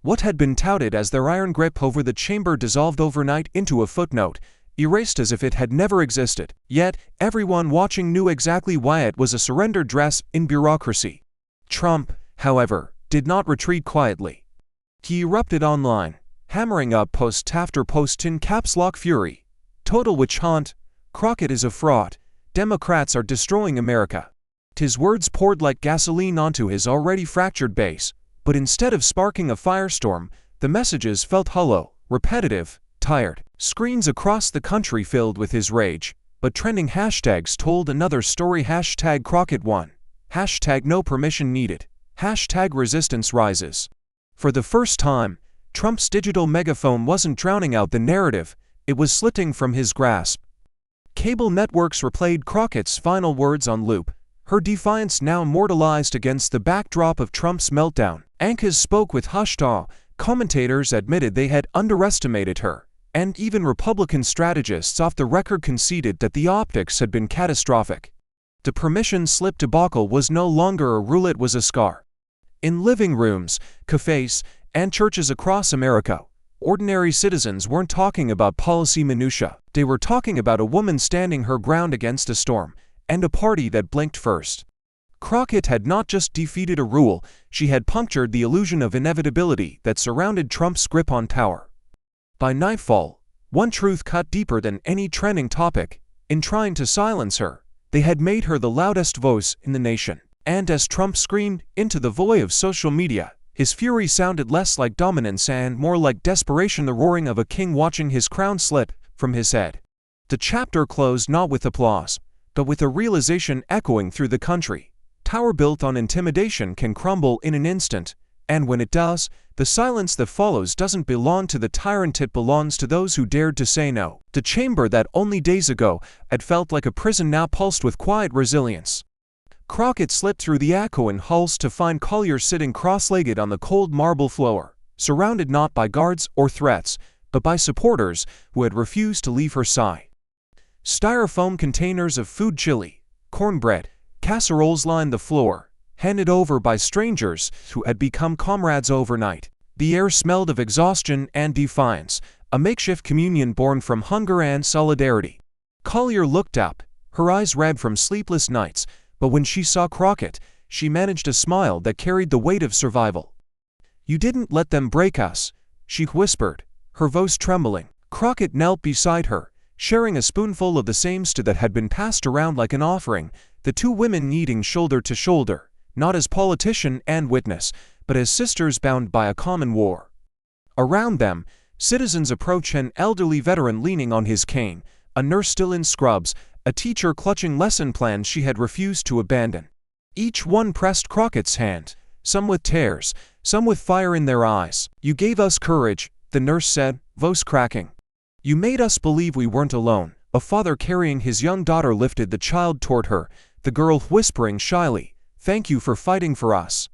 What had been touted as their iron grip over the chamber dissolved overnight into a footnote, erased as if it had never existed. Yet, everyone watching knew exactly why it was a surrendered dress in bureaucracy. Trump, however, did not retreat quietly. He erupted online, hammering up post after post in caps lock fury. Total witch hunt. Crockett is a fraud. Democrats are destroying America. His words poured like gasoline onto his already fractured base, but instead of sparking a firestorm, the messages felt hollow, repetitive, tired. Screens across the country filled with his rage, but trending hashtags told another story. Hashtag Crockett won. Hashtag no permission needed. Hashtag resistance rises. For the first time, Trump's digital megaphone wasn't drowning out the narrative, it was slipping from his grasp. Cable networks replayed Crockett's final words on loop, her defiance now immortalized against the backdrop of Trump's meltdown. Anchors spoke with hushed awe, commentators admitted they had underestimated her, and even Republican strategists off the record conceded that the optics had been catastrophic. The permission slip debacle was no longer a rule, it was a scar. In living rooms, cafes, and churches across America, ordinary citizens weren't talking about policy minutiae. They were talking about a woman standing her ground against a storm, and a party that blinked first. Crockett had not just defeated a rule, she had punctured the illusion of inevitability that surrounded Trump's grip on power. By nightfall, one truth cut deeper than any trending topic. In trying to silence her, they had made her the loudest voice in the nation. And as Trump screamed into the void of social media, his fury sounded less like dominance and more like desperation, the roaring of a king watching his crown slip from his head. The chapter closed not with applause, but with a realization echoing through the country. Tower built on intimidation can crumble in an instant, and when it does, the silence that follows doesn't belong to the tyrant, it belongs to those who dared to say no. The chamber that only days ago had felt like a prison now pulsed with quiet resilience. Crockett slipped through the echoing halls to find Collier sitting cross-legged on the cold marble floor, surrounded not by guards or threats, but by supporters who had refused to leave her side. Styrofoam containers of food, chili, cornbread, casseroles lined the floor, handed over by strangers who had become comrades overnight. The air smelled of exhaustion and defiance, a makeshift communion born from hunger and solidarity. Collier looked up, her eyes red from sleepless nights, but when she saw Crockett, she managed a smile that carried the weight of survival. "You didn't let them break us," she whispered, her voice trembling. Crockett knelt beside her, sharing a spoonful of the same stew that had been passed around like an offering, the two women kneading shoulder to shoulder, not as politician and witness, but as sisters bound by a common war. Around them, citizens approached, an elderly veteran leaning on his cane, a nurse still in scrubs, a teacher clutching lesson plans she had refused to abandon. Each one pressed Crockett's hand, some with tears, some with fire in their eyes. "You gave us courage," the nurse said, voice cracking. "You made us believe we weren't alone." A father carrying his young daughter lifted the child toward her, the girl whispering shyly, "Thank you for fighting for us."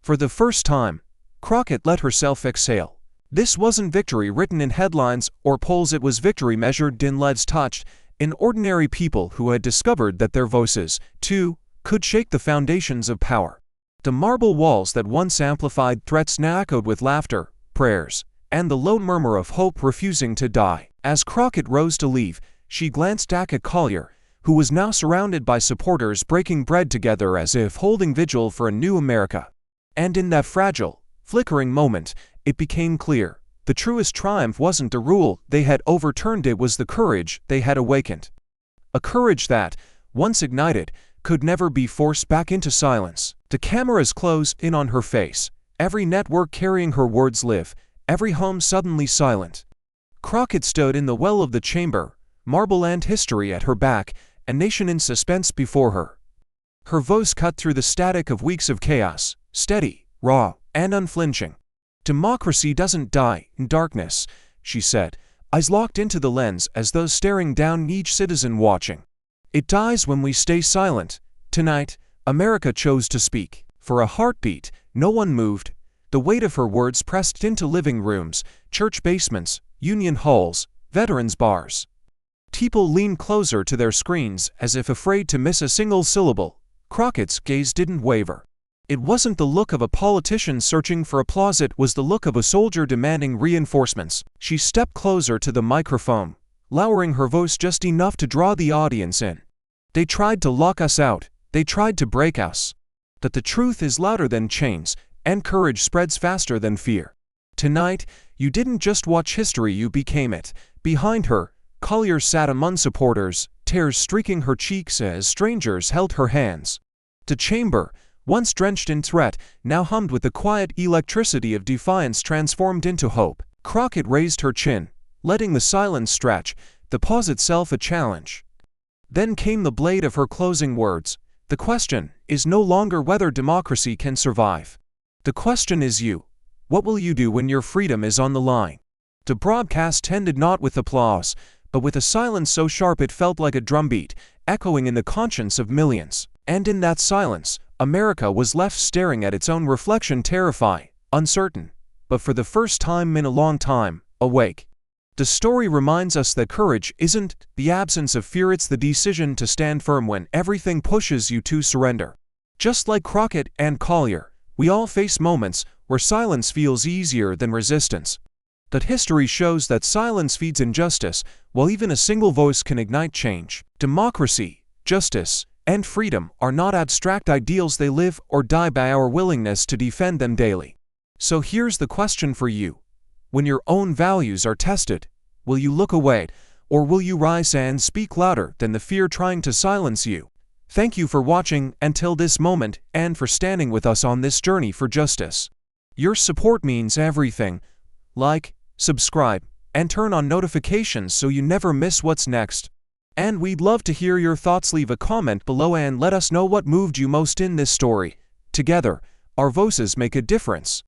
For the first time, Crockett let herself exhale. This wasn't victory written in headlines or polls, it was victory measured in lives touched, in ordinary people who had discovered that their voices, too, could shake the foundations of power. The marble walls that once amplified threats now echoed with laughter, prayers, and the low murmur of hope refusing to die. As Crockett rose to leave, she glanced back at Collier, who was now surrounded by supporters breaking bread together as if holding vigil for a new America. And in that fragile, flickering moment, it became clear. The truest triumph wasn't the rule they had overturned, it was the courage they had awakened. A courage that, once ignited, could never be forced back into silence. The cameras closed in on her face, every network carrying her words live, every home suddenly silent. Crockett stood in the well of the chamber, marble and history at her back, a nation in suspense before her. Her voice cut through the static of weeks of chaos, steady, raw, and unflinching. "Democracy doesn't die in darkness," she said, eyes locked into the lens as though staring down each citizen watching. "It dies when we stay silent." Tonight, America chose to speak. For a heartbeat, no one moved. The weight of her words pressed into living rooms, church basements, union halls, veterans' bars. People leaned closer to their screens as if afraid to miss a single syllable. Crockett's gaze didn't waver. It wasn't the look of a politician searching for applause, it was the look of a soldier demanding reinforcements. She stepped closer to the microphone, lowering her voice just enough to draw the audience in. They tried to lock us out, they tried to break us. But the truth is louder than chains, and courage spreads faster than fear. Tonight, you didn't just watch history, you became it. Behind her, Collier sat among supporters, tears streaking her cheeks as strangers held her hands. The chamber, once drenched in threat, now hummed with the quiet electricity of defiance transformed into hope. Crockett raised her chin, letting the silence stretch, the pause itself a challenge. Then came the blade of her closing words. The question is no longer whether democracy can survive. The question is you. What will you do when your freedom is on the line? The broadcast ended not with applause, but with a silence so sharp it felt like a drumbeat, echoing in the conscience of millions. And in that silence, America was left staring at its own reflection, terrified, uncertain, but for the first time in a long time, awake. The story reminds us that courage isn't the absence of fear, it's the decision to stand firm when everything pushes you to surrender. Just like Crockett and Collier, we all face moments where silence feels easier than resistance. But history shows that silence feeds injustice, while even a single voice can ignite change. Democracy, justice, and freedom are not abstract ideals, they live or die by our willingness to defend them daily. So here's the question for you. When your own values are tested, will you look away, or will you rise and speak louder than the fear trying to silence you? Thank you for watching until this moment and for standing with us on this journey for justice. Your support means everything. Like, subscribe, and turn on notifications so you never miss what's next. And we'd love to hear your thoughts. Leave a comment below and let us know what moved you most in this story. Together, our voices make a difference.